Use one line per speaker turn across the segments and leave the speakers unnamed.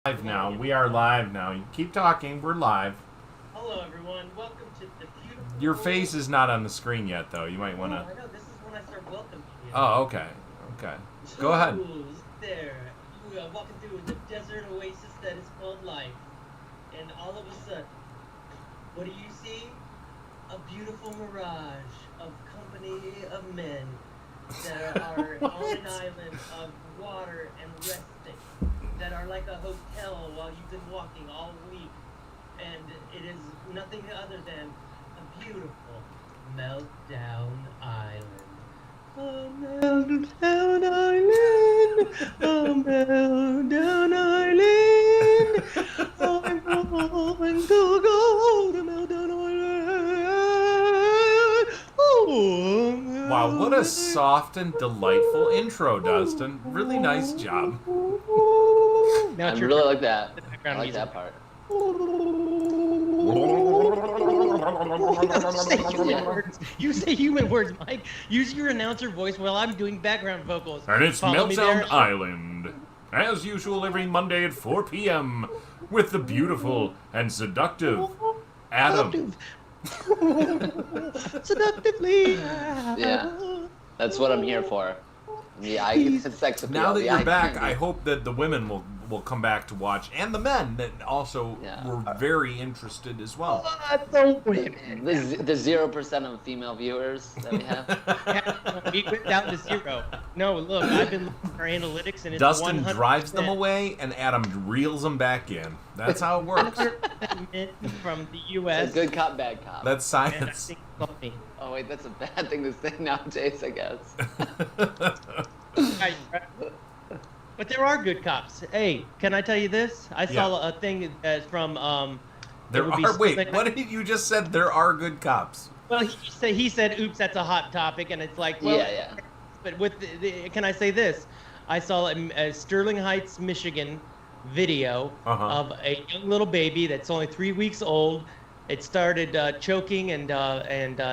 Live now. We are live now. You keep talking. We're live.
Hello, everyone. Welcome to the beautiful.
Your face is not on the screen yet, though. You might want to.
I know. This is when I start welcoming you.
Oh, okay. Okay. Go ahead.
There. You are walking through the desert oasis that is called life. And all of a sudden, what do you see? A beautiful mirage of company of men that are on an island of water and resting. That are like a hotel while you've been walking all week. And it is nothing other than a beautiful Meltdown Island. A Meltdown Island, a Meltdown Island. I'm going to go to Meltdown Island. Oh,
Wow, what a soft and delightful intro, Dustin. Really nice job.
Now
I
it's your
really
turn.
like that.
The
I
background
like
music.
that part.
You say human words, Mike. Use your announcer voice while I'm doing background vocals.
And it's
Follow me there.
Meltdown Island. As usual, every Monday at 4 p.m. with the beautiful and seductive Adam.
Seductively.
Yeah. That's what I'm here for. Yeah, I get the sex appeal.
Now that
Yeah,
you're back,
can
I
do.
hope that the women will come back to watch, and the men that also
Yeah.
were very interested as well.
The women.
The 0% of female viewers that we have.
We went down to zero. No, look, I've been looking for analytics, and it's
Dustin
100%.
drives them away, and Adam reels them back in. That's how it works.
100% from the
It's
U.S.
a good cop, bad cop.
That's
and I
science.
think it's funny.
Oh wait, that's a bad thing to say nowadays, I guess.
But there are good cops. Hey, can I tell you this? I saw a thing from
There
it would be
are. Wait,
something-
what did you just said? There are good cops.
Well, he said, "Oops, that's a hot topic," and it's like, well,
Yeah.
But with can I say this? I saw a Sterling Heights, Michigan video of a young little baby that's only 3 weeks old. It started choking and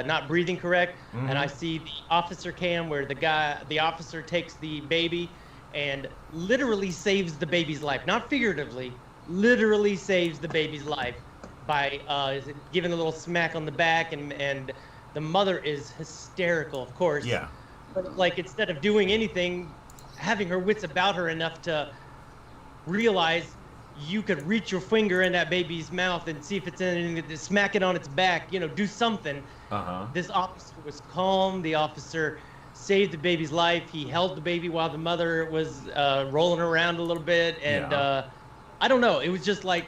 not breathing correct, and I see the officer cam where the officer takes the baby and literally saves the baby's life, not figuratively, literally saves the baby's life by giving a little smack on the back, and the mother is hysterical, of course.
Yeah.
But like instead of doing anything, having her wits about her enough to realize you could reach your finger in that baby's mouth and see if it's in, smack it on its back, do something. This officer was calm. The officer saved the baby's life. He held the baby while the mother was rolling around a little bit, and I don't know. It was just like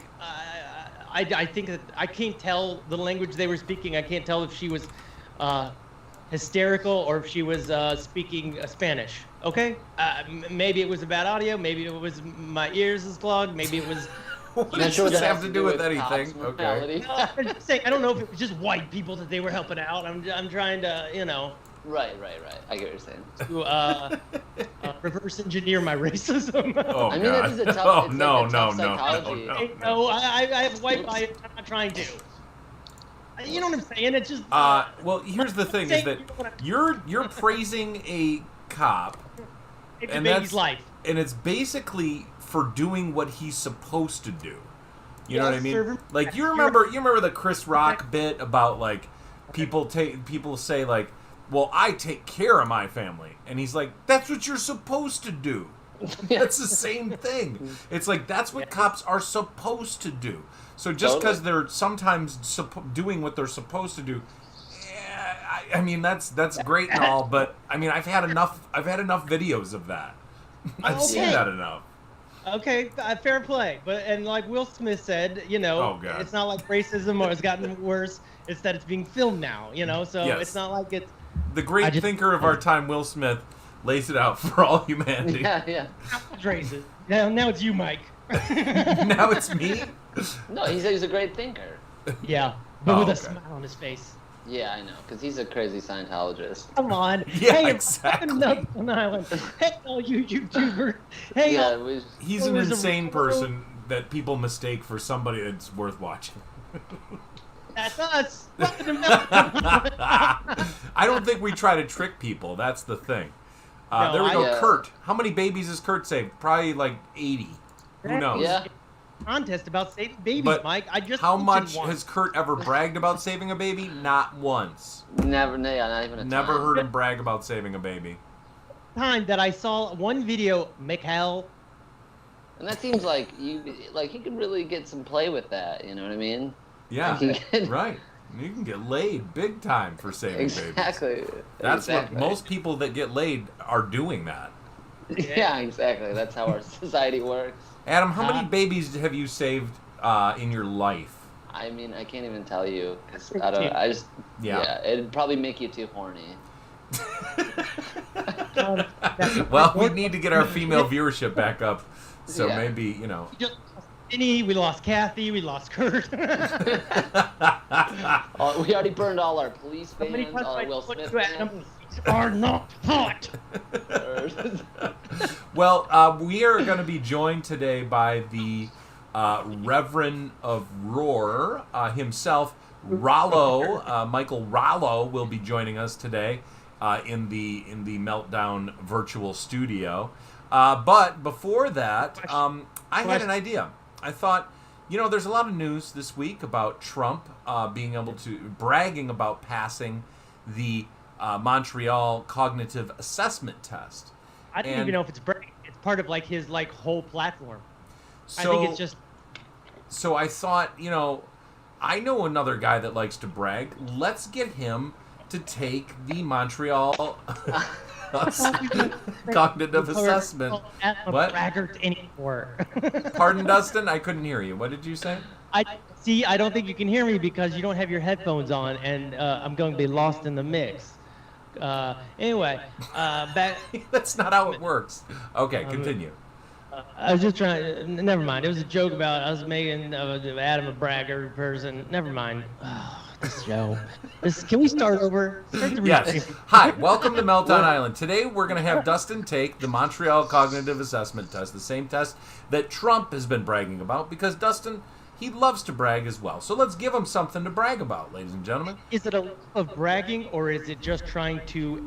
I think that I can't tell the language they were speaking. I can't tell if she was hysterical or if she was speaking Spanish. Okay, maybe it was a bad audio. Maybe it was my ears is clogged. Maybe it was.
What
Not
does
sure what
this
that
have
has
to do with
cops
anything? Okay.
mortality.
No, I'm just saying. I don't know if it was just white people that they were helping out. I'm trying to
Right. I get what you're saying.
to reverse engineer my racism.
Oh
I mean,
God.
it is a tough.
Oh
it's
no,
like a
no,
tough
no,
psychology.
no,
Hey, no, I have white bias. I'm not trying to. You know what I'm saying? It's just.
Well, here's the thing: is that you're praising a cop,
it's
and
a baby's life.
and it's basically for doing what he's supposed to do. You know what I mean?
serve him-
Like you remember the Chris Rock bit about like people say like, well, I take care of my family, and he's like, that's what you're supposed to do. That's the same thing. It's like that's what cops are supposed to do. So just because they're sometimes doing what they're supposed to do, I mean that's great and all, but I mean I've had enough videos of that. I've seen
Okay.
that enough.
Okay, fair play. But and like Will Smith said,
Oh, God.
it's not like racism or it's gotten worse. It's that it's being filmed now. So
Yes.
it's not like it's
The great thinker of our time, Will Smith, lays it out for all humanity.
Yeah.
racist. Now it's you, Mike.
Now it's me.
No, he said he's a great thinker.
Yeah, but
Oh,
with a
okay.
smile on his face.
Yeah, I know, because he's a crazy Scientologist.
Come on.
Yeah,
hey,
exactly.
Meltdown Island. Hey, all you YouTubers. Hey,
Yeah,
all-
He's an
There's a-
insane person that people mistake for somebody that's worth watching.
that's us. Welcome to Meltdown Island.
I don't think we try to trick people. That's the thing.
No,
There we go.
I-
Kurt. How many babies has Kurt saved? Probably like 80. Who knows?
Yeah.
contest about saving babies,
But
Mike. I just
how
mentioned
much
one.
has Kurt ever bragged about saving a baby? Not once.
Never, yeah, not even a
Never
time.
heard him brag about saving a baby.
Time that I saw one video, Mikhail.
And that seems like he could really get some play with that. You know what I mean?
Yeah,
Like he can-
right. You can get laid big time for saving babies.
Exactly.
That's
exactly.
what most people that get laid are doing that.
Yeah, exactly. That's how our society works.
Adam, how many babies have you saved in your life?
I mean, I can't even tell you. 'Cause I don't. I just.
Yeah.
It'd probably make you too horny.
Well, we need to get our female viewership back up. So
Yeah.
maybe, you know.
We lost Kathy, we lost Kurt.
We already burned all our police
How many
fans,
times
all our
I
Will
put
Smith
you at them?
fans.
Are not hot.
Well, we are going to be joined today by the Reverend of Roar himself, Rollo. Michael Rollo will be joining us today in the Meltdown virtual studio. But before that, I had an idea. I thought, there's a lot of news this week about Trump being able to bragging about passing the Montreal cognitive assessment test.
I don't even know if it's part of like his whole platform.
So,
I think it's just.
So I thought, I know another guy that likes to brag. Let's get him to take the Montreal cognitive assessment. What?
Braggart anymore.
Pardon, Dustin? I couldn't hear you. What did you say?
I don't think you can hear me because you don't have your headphones on, and I'm going to be lost in the mix. Anyway, back.
That's not how it works. Okay, continue.
I was just trying. Never mind. It was a joke about us making Adam a bragger person. Never mind. This show. Can we start over? Start the
Yes.
recording.
Hi, welcome to Meltdown Island. Today we're going to have Dustin take the Montreal Cognitive Assessment Test, the same test that Trump has been bragging about, because Dustin, he loves to brag as well. So let's give him something to brag about, ladies and gentlemen.
Is it a love of bragging, or is it just trying to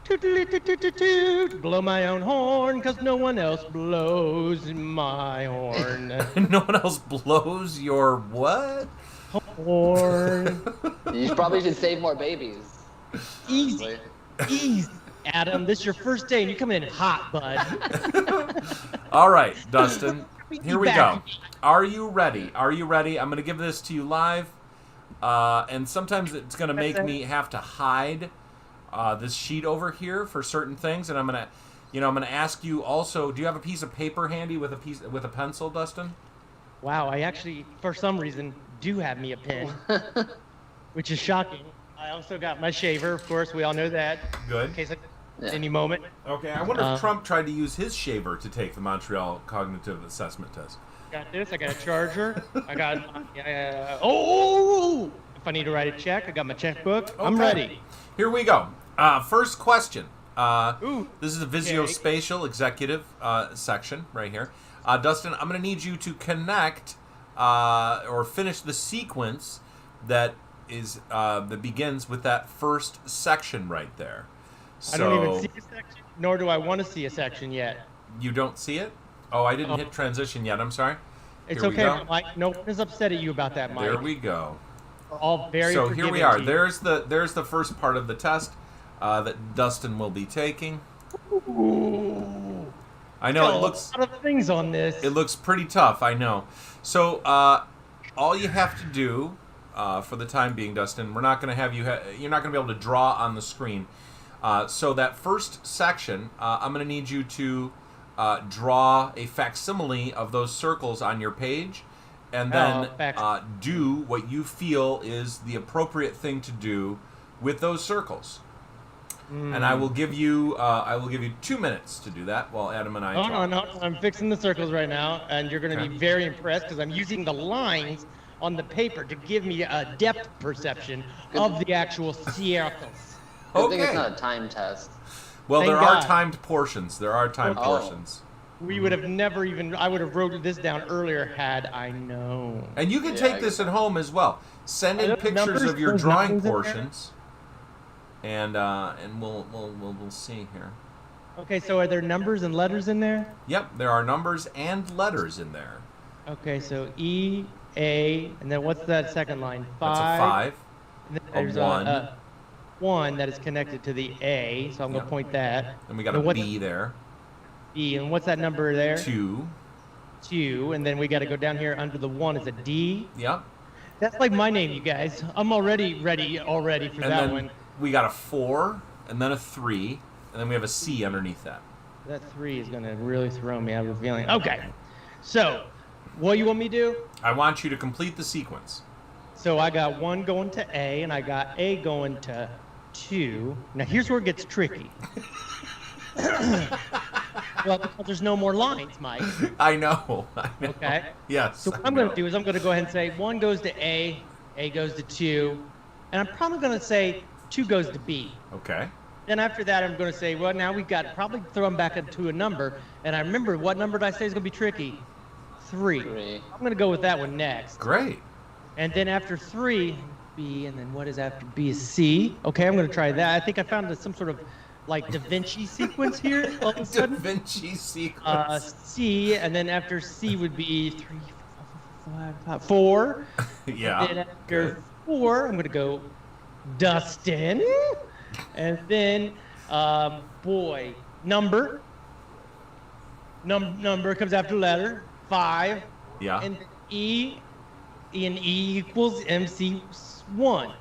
toot, blow my own horn because no one else blows my horn?
No one else blows your what?
Horn.
You probably should save more babies.
Easy. Easy. Adam, this is your first day and you come in hot, bud.
All right, Dustin. Here we go. Are you ready? Are you ready? I'm going to give this to you live. And sometimes it's going to make me have to hide this sheet over here for certain things. And I'm going to ask you also, do you have a piece of paper handy with a pencil, Dustin?
Wow, I actually, for some reason, do have me a pen, which is shocking. I also got my shaver, of course. We all know that.
Good.
In case any moment.
Okay, I wonder if Trump tried to use his shaver to take the Montreal Cognitive Assessment Test.
Got this. I got a charger. I got. Oh! If I need to write a check, I got my checkbook. I'm ready.
Here we go. First question.
Ooh.
This is a visuospatial executive section right here. Dustin, I'm going to need you to connect or finish the sequence that begins with that first section right there. So,
I don't even see a section, nor do I want to see a section yet.
You don't see it? Oh, I didn't hit transition yet. I'm sorry.
It's
Here we
okay,
go.
Mike. No one is upset at you about that, Mike.
There we go.
We're all very
So here we
forgiving
are.
to you.
There's the first part of the test that Dustin will be taking.
Ooh.
I know
Got
it looks
a lot of things on this.
it looks pretty tough. I know. So all you have to do for the time being, Dustin, we're not going to have you. You're not going to be able to draw on the screen. So that first section, I'm going to need you to draw a facsimile of those circles on your page, and then do what you feel is the appropriate thing to do with those circles. And I will give you 2 minutes to do that while Adam and I talk.
No, I'm fixing the circles right now, and you're going to be very impressed because I'm using the lines on the paper to give me a depth perception of the actual circles.
Good thing it's not a time test.
Well,
Thank
there are
God.
timed portions. There are timed portions.
We would have never even. I would have wrote this down earlier had I known.
And you can take this at home as well. Send in
Are those
pictures
numbers?
of your
Those
drawing
numbers in there?
portions, and we'll see here.
Okay, so are there numbers and letters in there?
Yep, there are numbers and letters in there.
Okay, so E, A, and then what's that second line?
That's a 5.
And then
A
there's
1.
a 1 that is connected to the A, so I'm going
Yep.
to point that.
And we got
And
a
what's
B there.
B, and what's that number there?
2.
2, and then we got to go down here under the 1 is a D.
Yep.
That's like my name, you guys. I'm already ready for
And
that
then
one.
we got a 4, and then a 3, and then we have a C underneath that.
That 3 is going to really throw me. I have a feeling. Okay, so what do you want me to do?
I want you to complete the sequence.
So I got 1 going to A, and I got A going to 2. Now here's where it gets tricky. Well, because there's no more lines, Mike.
I know.
Okay.
Yes.
So what I'm going to do is I'm going to go ahead and say 1 goes to A goes to 2, and I'm probably going to say 2 goes to B.
Okay.
Then after that, I'm going to say, well, now we've got probably throw them back into a number, and I remember what number did I say is going to be tricky? 3.
3.
I'm going to go with that one next.
Great.
And then after 3, B, and then what is after B is C. Okay, I'm going to try that. I think I found some sort of like Da Vinci sequence here all of a
Da
sudden.
Vinci sequence.
C, and then after C would be 3, 4, 5, 4.
Yeah.
Then after 4, I'm going to go Dustin. And then, boy, number comes after letter, 5.
Yeah.
And E equals MC1.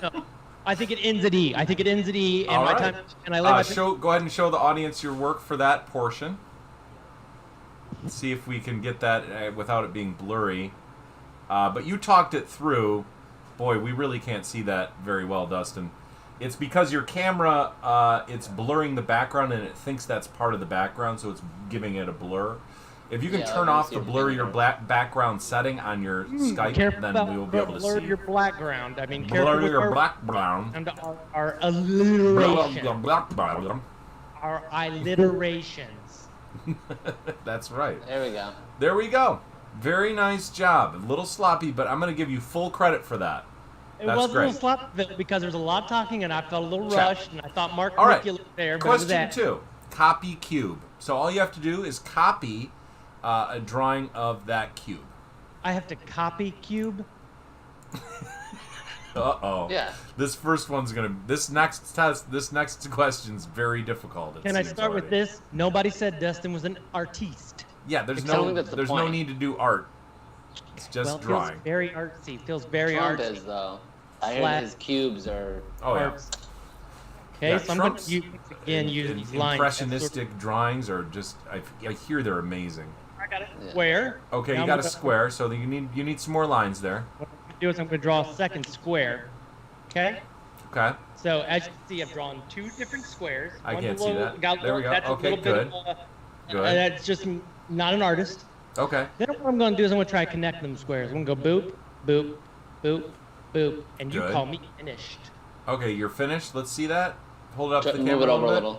No, I think it ends at E. And
All
my
right.
time, and I let my
Go ahead and show the audience your work for that portion. Let's see if we can get that without it being blurry. But you talked it through. Boy, we really can't see that very well, Dustin. It's because your camera, it's blurring the background, and it thinks that's part of the background, so it's giving it a blur. If you can
Yeah,
turn
I
off
see
the
what
blur
you're
your background setting on your Skype,
careful
then
about
we will be able to
blur
see.
your background. I mean,
Blur
careful with
your background.
and our alliteration. Our alliterations.
That's right.
There we go.
There we go. Very nice job. A little sloppy, but I'm going to give you full credit for that.
It
That's
was a
great.
little sloppy because there was a lot of talking, and I felt a little
Check.
rushed, and I thought Mark
All right.
Nicola there. But it was
Question
that.
2. Copy cube. So all you have to do is copy a drawing of that cube.
I have to copy cube.
Uh-oh.
Yeah.
This first one's going to... This next question's very difficult.
Can I start with this? Nobody said Dustin was an artiste.
Yeah, there's
Tell me
no
that's the
there's no
point.
need to do art. It's just
Well, it
drawing.
feels very artsy. Feels very
Trump
artsy.
is, though. I hear
Flat.
his cubes are...
Oh, yeah.
Arts. Okay,
Yeah,
so I'm going
Trump's
to use these lines.
Impressionistic drawings are just... I hear they're amazing.
I got a
Yeah.
square.
Okay,
Now
you
I'm
got a
gonna-
square, so you need some more lines there.
What I'm going to do is I'm going to draw a second square. Okay?
Okay.
So as you can see, I've drawn 2 different squares.
I
One
can't see
below-
that.
got
There we go.
That's
Okay,
a little
good.
bit of,
Good.
that's just not an artist.
Okay.
Then what I'm going to do is I'm going to try to connect them squares. I'm going to go boop, boop, boop, boop, and you
Good.
call me finished.
Okay, you're finished. Let's see that. Hold it up to the
Move
camera
it over a
bit.
little.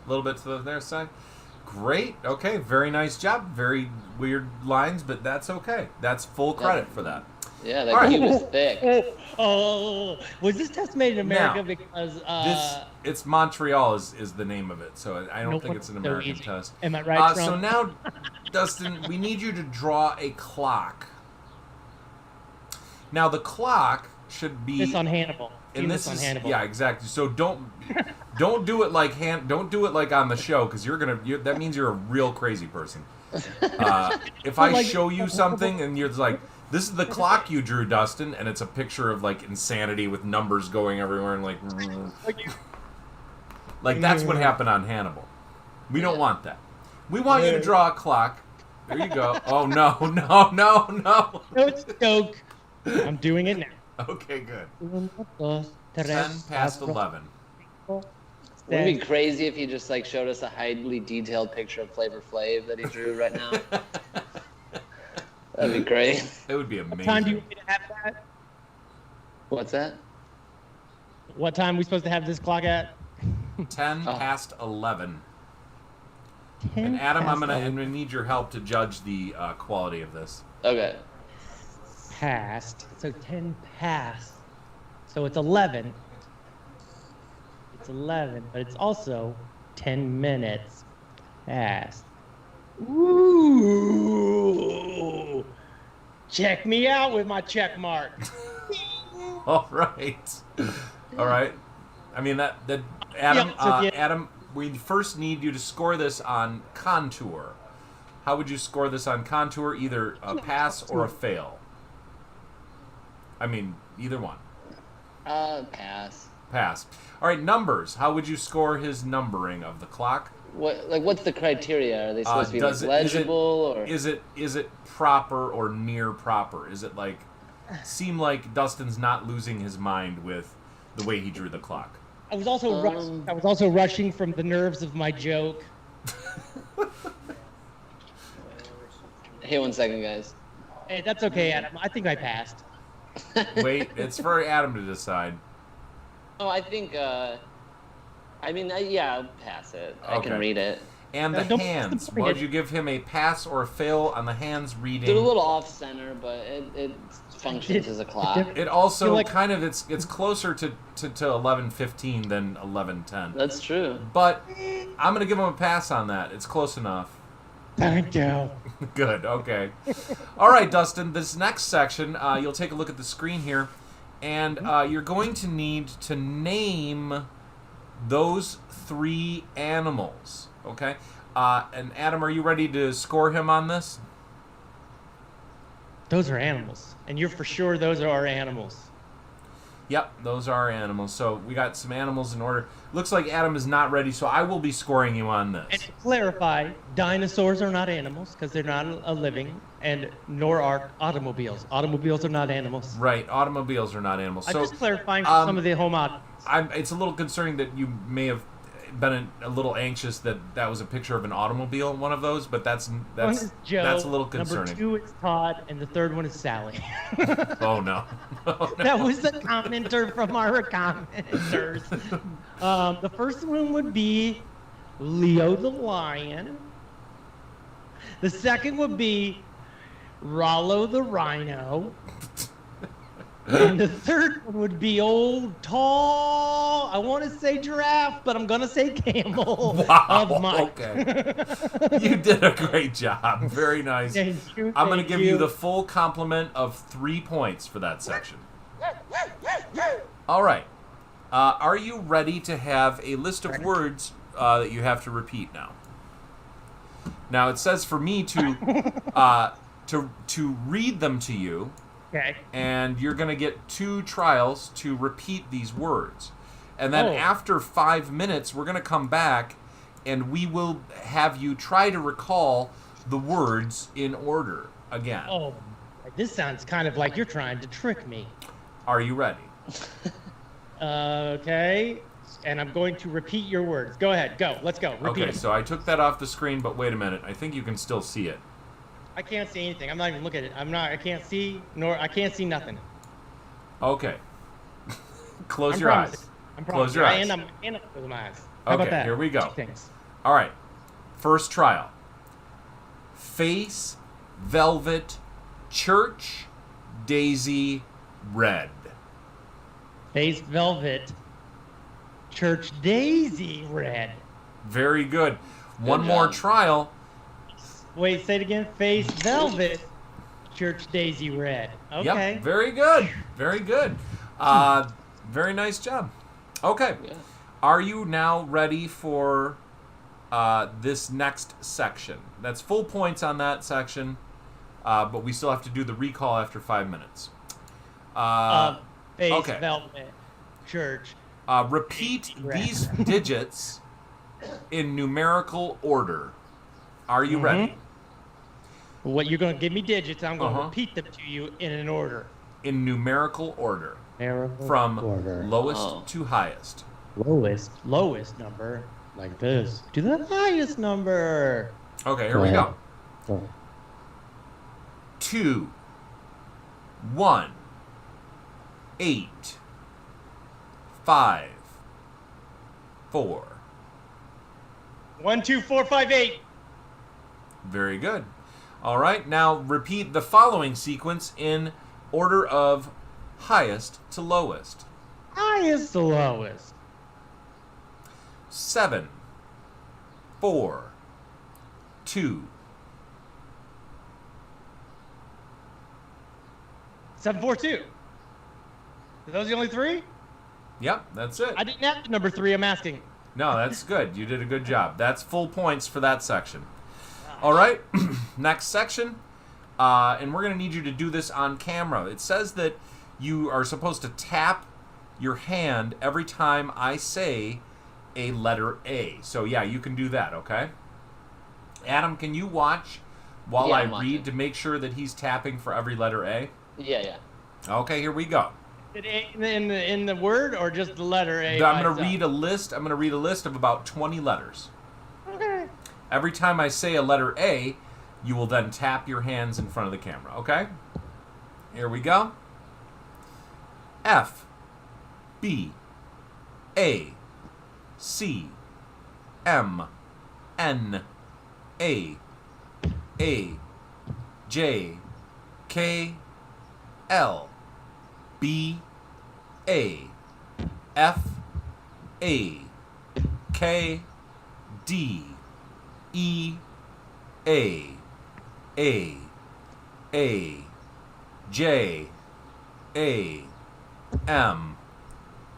A little bit to the other side. Great. Okay, very nice job. Very weird lines, but that's okay. That's full credit for that.
Yeah, that
All right.
cube is thick.
Oh, was this test made in America
Now,
because
It's Montreal is the name of it, so I don't
no
think it's an
wonder so
American
easy.
test.
Am I right,
So
Trump?
now, Dustin, we need you to draw a clock. Now the clock should be
this on Hannibal?
and
Do
this
on
is
Hannibal.
yeah, exactly. So don't do it like don't do it like on the show, because that means you're a real crazy person. If I
Like-
show you something and you're like, this is the clock you drew, Dustin, and it's a picture of like insanity with numbers going everywhere and like that's what happened on Hannibal. We don't want that. We want you to draw a clock. There you go. Oh no.
No, it's a joke. I'm doing it now.
Okay, good. 10 past 11.
Wouldn't it be crazy if he just like showed us a highly detailed picture of Flavor Flav that he drew right now? That'd be great.
It would be
What time do you
amazing.
want me to have that?
What's that?
What time are we supposed to have this clock at?
10
Oh.
past 11.
10
And Adam, I'm
past
gonna need your help to judge the quality of this.
Okay.
past. So 10 past. So it's 11. It's 11, but it's also 10 minutes past. Ooh. Check me out with my check mark.
All right. All right. I mean, that Adam, Adam, we first need you to score this on contour. How would you score this on contour? Either a pass or a fail. I mean, either one.
Pass.
Pass. All right, numbers. How would you score his numbering of the clock?
What's the criteria? Are they supposed to be like, legible, or
is it proper or near proper? Is it like seem like Dustin's not losing his mind with the way he drew the clock?
I was also rushing from the nerves of my joke.
Hey, 1 second, guys.
Hey, that's okay, Adam. I think I passed.
Wait, it's for Adam to decide.
Oh, I think. Yeah, I'll pass it. I
Okay.
can read it.
And the hands. Would you give him a pass or a fail on the hands reading?
They're a little off center, but it functions as a clock.
It also kind of it's closer to 11:15 than 11:10.
That's true.
But I'm gonna give him a pass on that. It's close enough.
Thank you.
Good. Okay. All right, Dustin. This next section, you'll take a look at the screen here, and you're going to need to name those 3 animals. Okay. And Adam, are you ready to score him on this?
Those are animals, and you're for sure those are our animals.
Yep, those are animals. So we got some animals in order. Looks like Adam is not ready, so I will be scoring you on this.
And to clarify, dinosaurs are not animals because they're not a living, and nor are automobiles. Automobiles are not animals.
Right, automobiles are not animals.
I'm
So
just clarifying for some of the home audience.
it's a little concerning that you may have been a little anxious that was a picture of an automobile in one of those, but that's
One is Joe,
a little concerning.
Number 2 is Todd, and the third one is Sally.
Oh no. Oh, no.
That was a commenter from our commenters. The first one would be Leo the lion. The second would be Rollo the rhino. And the third one would be old, tall, I want to say giraffe, but I'm going to say camel.
Wow,
of Mike.
okay. You did a great job. Very nice.
Thank you,
I'm going to
thank
give you the full complement of 3 points for that section. All right. Are you ready to have a list of words that you have to repeat now? Now, it says for me to read them to you.
Okay.
And you're going to get 2 trials to repeat these words. And then after 5 minutes, we're going to come back and we will have you try to recall the words in order again.
Oh, this sounds kind of like you're trying to trick me.
Are you ready?
Okay. And I'm going to repeat your words. Go ahead. Go. Let's go. Repeat
Okay,
it.
so I took that off the screen, but wait a minute. I think you can still see it.
I can't see anything. I'm not even looking at it. I can't see nothing.
Okay. Close
I'm
your
promising.
eyes.
I'm
Close
promising.
your eyes.
And I'm closing my eyes. How about
Okay,
that?
here we go.
2 things.
All right. First trial. Face, velvet, church, daisy, red.
Face velvet, church daisy red.
Very good. One
Good
more
job.
trial.
Wait, say it again. Face velvet, church daisy red. Okay.
Yep. Very good. Very good. Very nice job. Okay.
Yeah.
Are you now ready for this next section? That's full points on that section, but we still have to do the recall after 5 minutes.
Face
okay.
velvet, church.
Repeat
Red.
these digits in numerical order. Are you ready?
What you're going to give me digits. I'm going to
Uh-huh.
repeat them to you in an order.
In numerical order.
Numerical
From
order.
lowest to highest.
Lowest number, like this, to the highest number.
Okay, here we go. 2, 1, 8, 5, 4.
1, 2, 4, 5, 8.
Very good. All right, now repeat the following sequence in order of highest to lowest.
Highest to lowest.
7, 4, 2,
742. Are those the only three?
Yep, that's it.
I didn't have the number 3. I'm asking.
No, that's good. You did a good job. That's full points for that section. All right, next section. And we're going to need you to do this on camera. It says that you are supposed to tap your hand every time I say a letter A. So, yeah, you can do that, okay? Adam, can you watch while I read to make sure that he's tapping for every letter A?
Yeah.
Okay, here we go.
In the word or just the letter A?
I'm going to read a list. I'm going to read a list of about 20 letters.
Okay.
Every time I say a letter A, you will then tap your hands in front of the camera, okay? Here we go. F, B, A, C, M, N, A, J, K, L, B, A, F, A, K, D, E, A, J, A, M,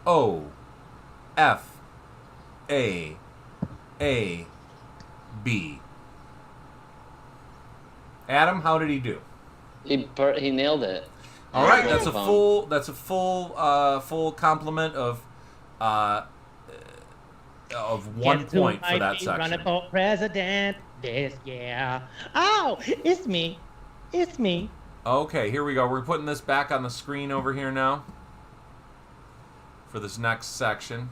O, F, A, B. Adam, how did he do?
He nailed it.
All right, that's a full complement of 1 point for that section.
Running for president this year. Oh, it's me. It's me.
Okay, here we go. We're putting this back on the screen over here now for this next section.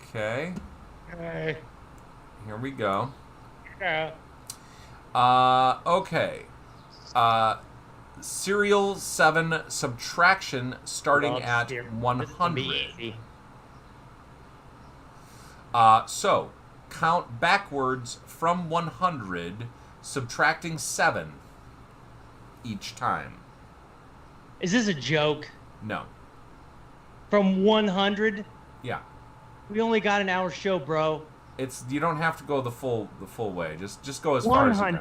Okay.
Okay.
Here we go.
Yeah.
Okay. Serial 7 subtraction starting at 100. So, count backwards from 100, subtracting 7 each time.
Is this a joke?
No.
From 100?
Yeah.
We only got an hour show, bro.
You don't have to go the full way. Just go as far as you can.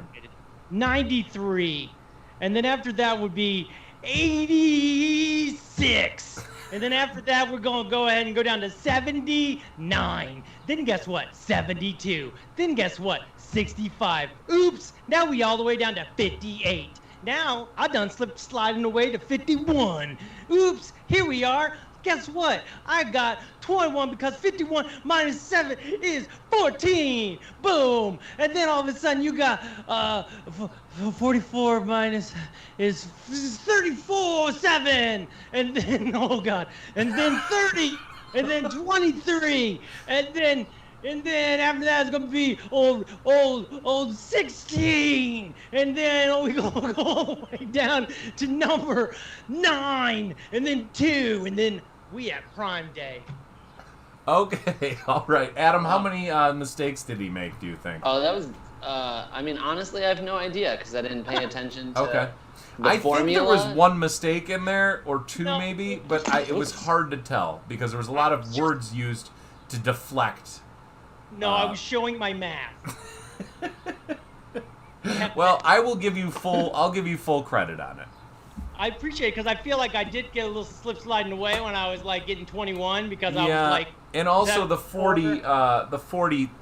93. And then after that would be 86. And then after that, we're going to go ahead and go down to 79. Then guess what? 72. Then guess what? 65. Oops. Now we all the way down to 58. Now, I done slipped sliding away to 51. Oops. Here we are. Guess what? I got 21 because 51 minus 7 is 14. Boom. And then all of a sudden you got 44 minus is 34, 7. And then, oh God. And then 30. And then 23. And then after that it's gonna be old 16, and then we go all the way down to number 9, and then 2, and then we at Prime Day.
Okay, all right, Adam. How many mistakes did he make? Do you think?
Oh, that was. I mean, honestly, I have no idea because I didn't pay attention to
okay.
the formula.
think there was one mistake in there, or two maybe, but it was
Oops.
hard to tell because there was a lot of words used to deflect.
No, I was showing my math.
Well, I'll give you full credit on it.
I appreciate it because I feel like I did get a little slip sliding away when I was like getting 21 because I was like.
And also the 40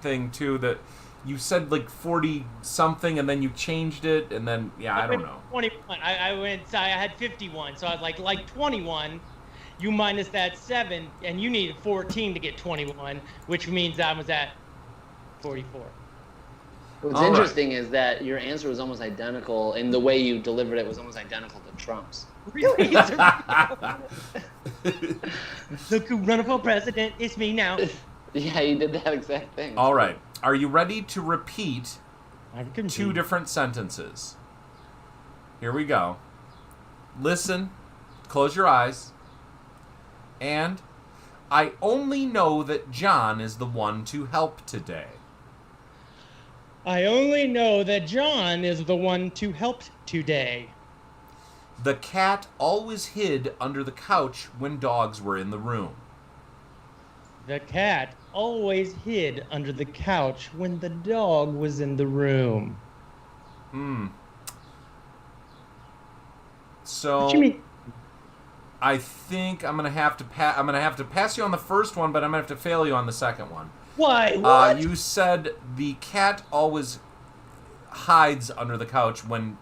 thing too, that you said like 40 something and then you changed it and then I don't know.
21. I had 51, so I was like 21. You minus that 7, and you needed 14 to get 21, which means I was at 44.
What's interesting is that your answer was almost identical, and the way you delivered it was almost identical to Trump's.
Really? Look who running for president. It's me now.
Yeah, you did that exact thing.
All right. Are you ready to repeat 2 different sentences? Here we go. Listen. Close your eyes. And I only know that John is the one to help today.
I only know that John is the one to help today.
The cat always hid under the couch when dogs were in the room.
The cat always hid under the couch when the dog was in the room.
So
What you mean?
I think I'm gonna have to pass you on the first one, but I'm gonna have to fail you on the second one.
Why? What?
You said the cat always hides under the couch when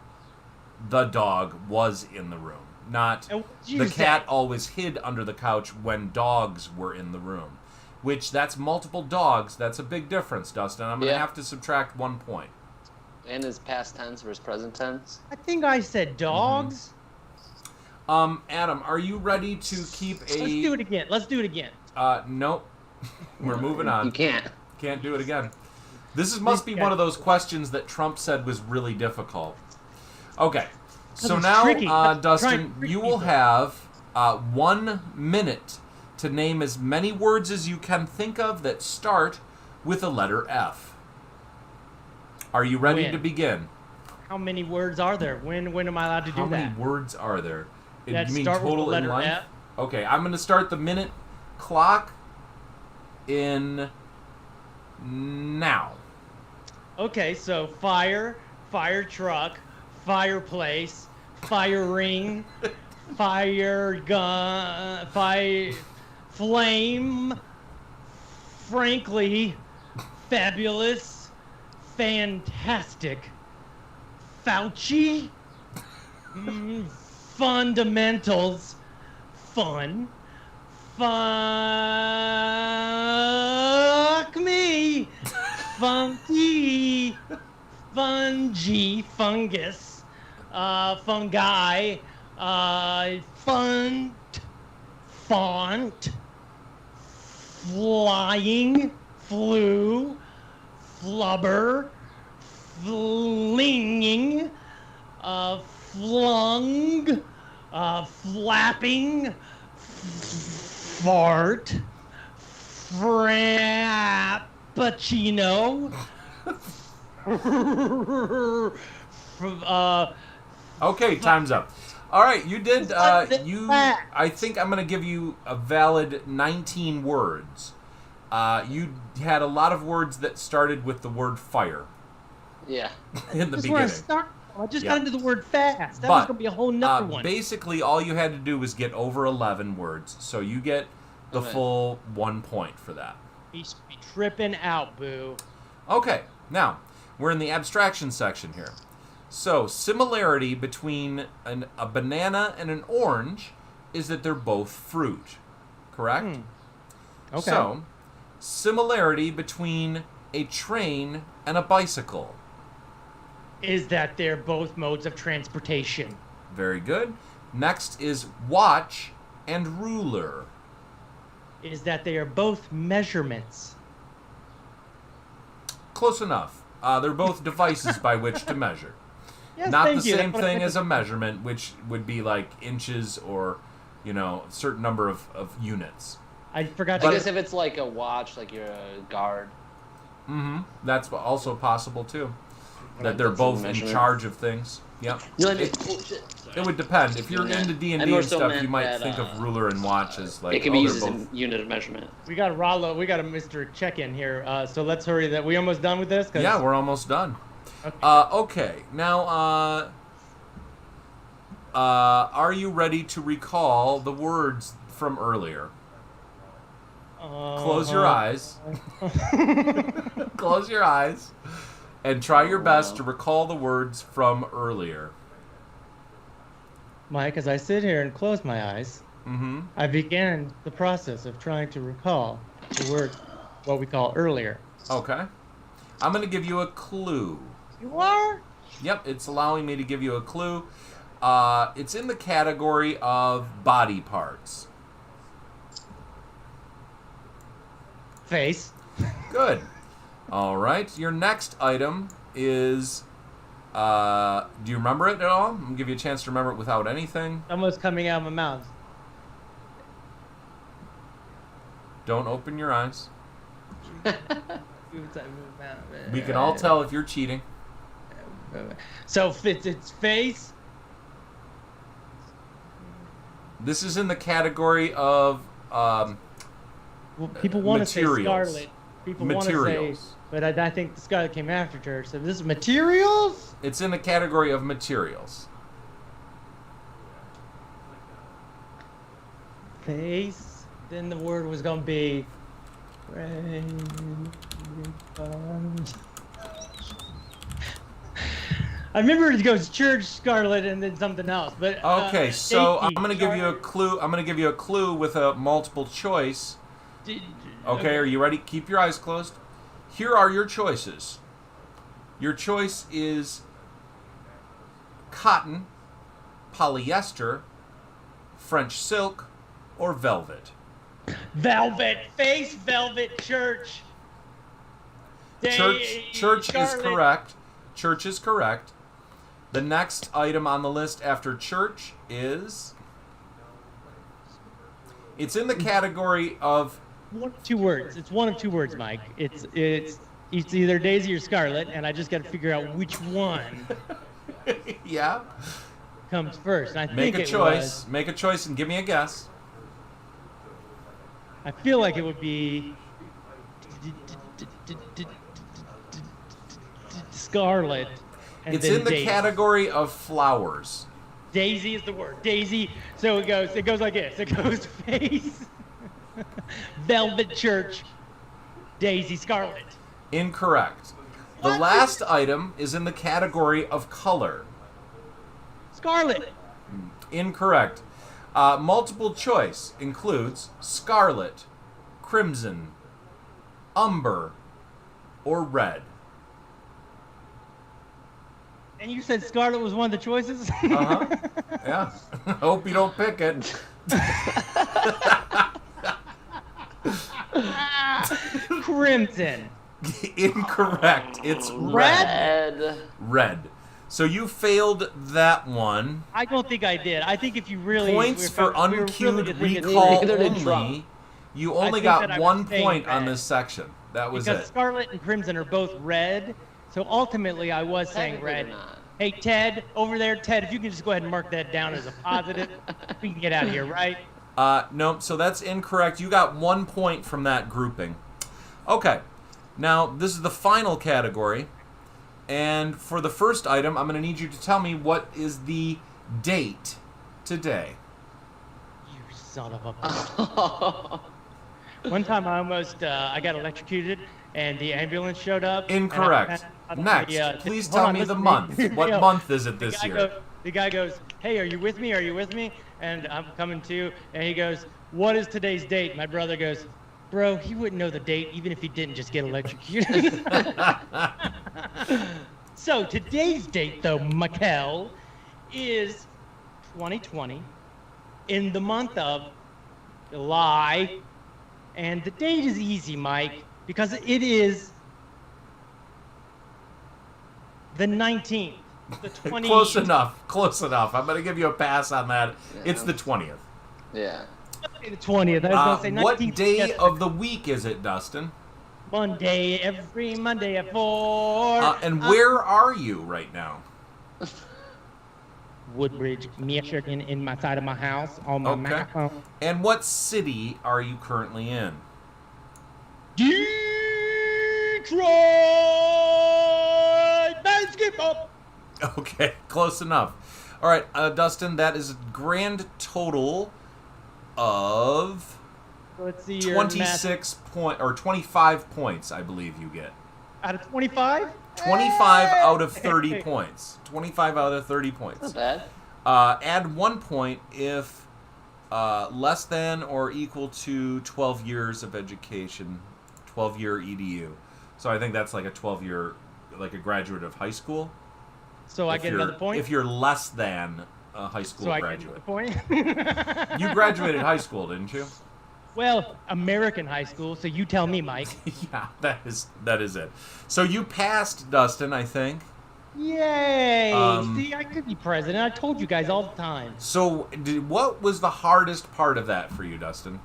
the dog was in the room. Not
And what did you
the cat
say?
always hid under the couch when dogs were in the room. Which, that's multiple dogs. That's a big difference, Dustin. I'm going to have to subtract 1 point.
And his past tense versus present tense.
I think I said dogs.
Adam, are you ready to keep a...
Let's do it again. Let's do it again.
Nope. We're moving on.
You can't.
Can't do it again. Must be one of those questions that Trump said was really difficult. Okay. So
it's
now,
tricky.
Dustin,
Tricky
you will
people.
have 1 minute to name as many words as you can think of that start with the letter F. Are you ready
When?
to begin?
How many words are there? When am I allowed to
How
do
many
that?
words are there?
That
You mean
start with
total
the
in
letter
life?
F?
Okay, I'm going to start the minute clock in now.
Okay, so fire truck, fireplace, fire ring, fire gun, flame, frankly, fabulous, fantastic, Fauci, fundamentals, fun, fuck me, funky, fungi, fungus, fungi, font, flying, flu, flubber, flinging, flung, flapping, fart, frappuccino,
Okay, time's up. All right, you did.
What's it back?
I think I'm going to give you a valid 19 words. You had a lot of words that started with the word fire
Yeah.
in the
That's where I
beginning.
start. I just
Yeah.
got into the word fast. That was going to be a whole nother one.
Basically, all you had to do was get over 11 words, so you get the
Okay.
full 1 point for that.
He should be tripping out, boo.
Okay, now we're in the abstraction section here. So, similarity between a banana and an orange is that they're both fruit, correct?
Okay.
So, similarity between a train and a bicycle.
Is that they're both modes of transportation.
Very good. Next is watch and ruler.
Is that they are both measurements.
Close enough. They're both devices by which to measure.
Yes,
Not
thank
the
you.
same
That's what I
thing
meant
as
to-
a measurement, which would be like inches or, a certain number of units.
I forgot
I
to
guess if it's like a watch, like you're a guard.
Mm-hmm. That's also possible, too. That they're
That's a
both in
measurement.
charge of things. Yep.
No,
It would depend. If you're into D&D
I more
and
so
stuff,
meant
you might
that,
think of ruler and watch as like,
it can be
they're
used as
both...
a unit of measurement.
We got Rollo. We got a Mr. Check-in here. So let's hurry. That we almost done with this? 'Cause-
Yeah, we're almost done.
Okay.
Okay. Now, are you ready to recall the words from earlier? Close your eyes. Close your eyes. And try your best to recall the words from earlier.
Mike, as I sit here and close my eyes,
Mm-hmm.
I began the process of trying to recall the word, what we call earlier.
Okay. I'm going to give you a clue.
You are?
Yep, it's allowing me to give you a clue. It's in the category of body parts.
Face.
Good. All right. Your next item is... do you remember it at all? I'm going to give you a chance to remember it without anything.
Almost coming out of my mouth.
Don't open your eyes. We can all tell if you're cheating.
So it's face.
This is in the category of
Well, people want to say
materials.
Scarlet. People want to say,
Materials.
but I think the Scarlet came after church. So this is materials.
It's in the category of materials.
face, then the word was gonna be. I remember it goes church, scarlet, and then something else. But
Okay, so I'm
Daisy,
gonna give you a clue. I'm gonna give you a clue with a multiple choice. Okay, are you ready? Keep your eyes closed. Here are your choices. Your choice is cotton, polyester, French silk, or velvet.
Velvet face, velvet church.
Church is
Scarlet.
correct. Church is correct. The next item on the list after church is... It's in the category of...
1 of 2 words. It's 1 of 2 words, Mike. It's either Daisy or Scarlet, and I just got to figure out which one
Yeah.
comes first. And I
Make
think
a choice. Make a choice and give me a guess.
I feel like it would be Scarlet. And
It's
then
in the
Daisy.
category of flowers.
Daisy is the word. Daisy. So it goes like this. It goes face, velvet church, Daisy, Scarlet.
Incorrect. The
What?
last item is in the category of color.
Scarlet.
Incorrect. Multiple choice includes scarlet, crimson, umber, or red.
And you said Scarlet was one of the choices?
Uh-huh. Yeah. Hope you don't pick it.
Crimson.
Incorrect. It's
Red.
red. So you failed that one.
I don't think I did. I think if you really...
Points
if
for
we were really
uncued
to think it's-
recall
Neither did
only.
Trump.
You
I
only
think that
got
I
1
was saying
point on
red.
this section. That was
Because
it.
Scarlet and Crimson are both red. So ultimately, I was saying
Technically
red.
they're not.
Hey, Ted, over there, Ted, if you can just go ahead and mark that down as a positive, we can get out of here, right?
No, so that's incorrect. You got 1 point from that grouping. Okay. Now, this is the final category. And for the first item, I'm going to need you to tell me what is the date today.
You son of a bitch. One time I almost, I got electrocuted and the ambulance showed up. and I
Incorrect.
found out
Next,
the,
please
hold
tell
on,
me the
listen to
month. What
Yo,
month is it this year?
The guy goes, hey, are you with me? Are you with me? And I'm coming to, and he goes, what is today's date? My brother goes, bro, he wouldn't know the date even if he didn't just get electrocuted. So today's date, though, Mikel, is 2020 in the month of July. And the date is easy, Mike, because it is the 19th, the 20th.
Close enough. Close enough. I'm going to give you a pass on that. It's the 20th.
Yeah.
The 20th. I was going to say 19th.
What day
yes,
of the week is it, Dustin?
Monday, every Monday at 4.
And where are you right now?
Woodbridge, Michigan, in my side of my house, on my
Okay.
microphone.
And what city are you currently in?
Detroit basketball.
Okay, close enough. All right, Dustin, that is a grand total of
Let's see your
25 points, I believe you get.
out of 25.
25 out of 30 points. 25 out of 30 points.
Not bad.
Add 1 point if less than or equal to 12 years of education, 12-year EDU. So I think that's like a 12-year, like a graduate of high school.
So I
If
get
you're-
another point.
If you're less than a high school
so I
graduate.
get another point.
You graduated high school, didn't you?
Well, American high school. So you tell me, Mike.
Yeah, that is it. So you passed, Dustin, I think.
Yay!
Um,
See, I could be president. I told you guys all the time.
So what was the hardest part of that for you, Dustin?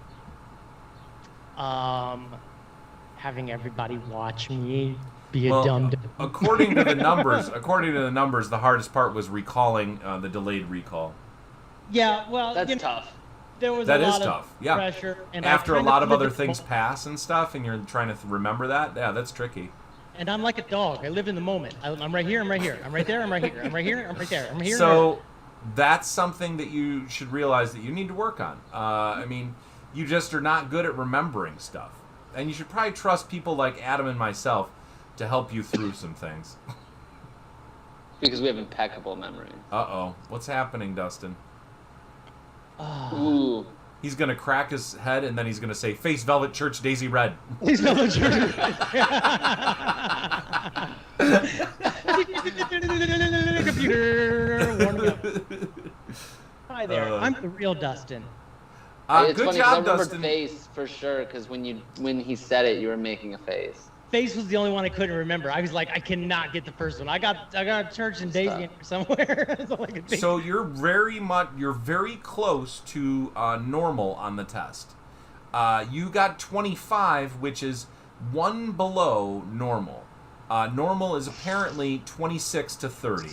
Having everybody watch me be a
Well,
dumb.
according to the numbers, the hardest part was recalling the delayed recall.
Yeah, well,
That's
you know,
tough.
there was
That
a
is
lot
tough,
of
yeah.
pressure, and I
After a
kinda
lot of
lived
other
in the
things
moment.
pass and stuff, and you're trying to remember that, yeah, that's tricky.
And I'm like a dog. I live in the moment. I'm right here. I'm right here. I'm right there. I'm right here. I'm right here. I'm right there. I'm here.
So, that's something that you should realize that you need to work on. I mean, you just are not good at remembering stuff. And you should probably trust people like Adam and myself to help you through some things.
Because we have impeccable memory.
Uh-oh. What's happening, Dustin?
Ooh.
He's going to crack his head, and then he's going to say, Face Velvet Church Daisy Red.
Face Velvet Church. Computer. Hi there. I'm the real Dustin.
It's
good
funny,
job,
I remember
Dustin.
face for sure, because when he said it, you were making a face.
Face was the only one I couldn't remember. I was like, I cannot get the first one. I got a church in Daisy somewhere. That's all I could think.
So you're very close to normal on the test. You got 25, which is one below normal. Normal is apparently 26 to 30.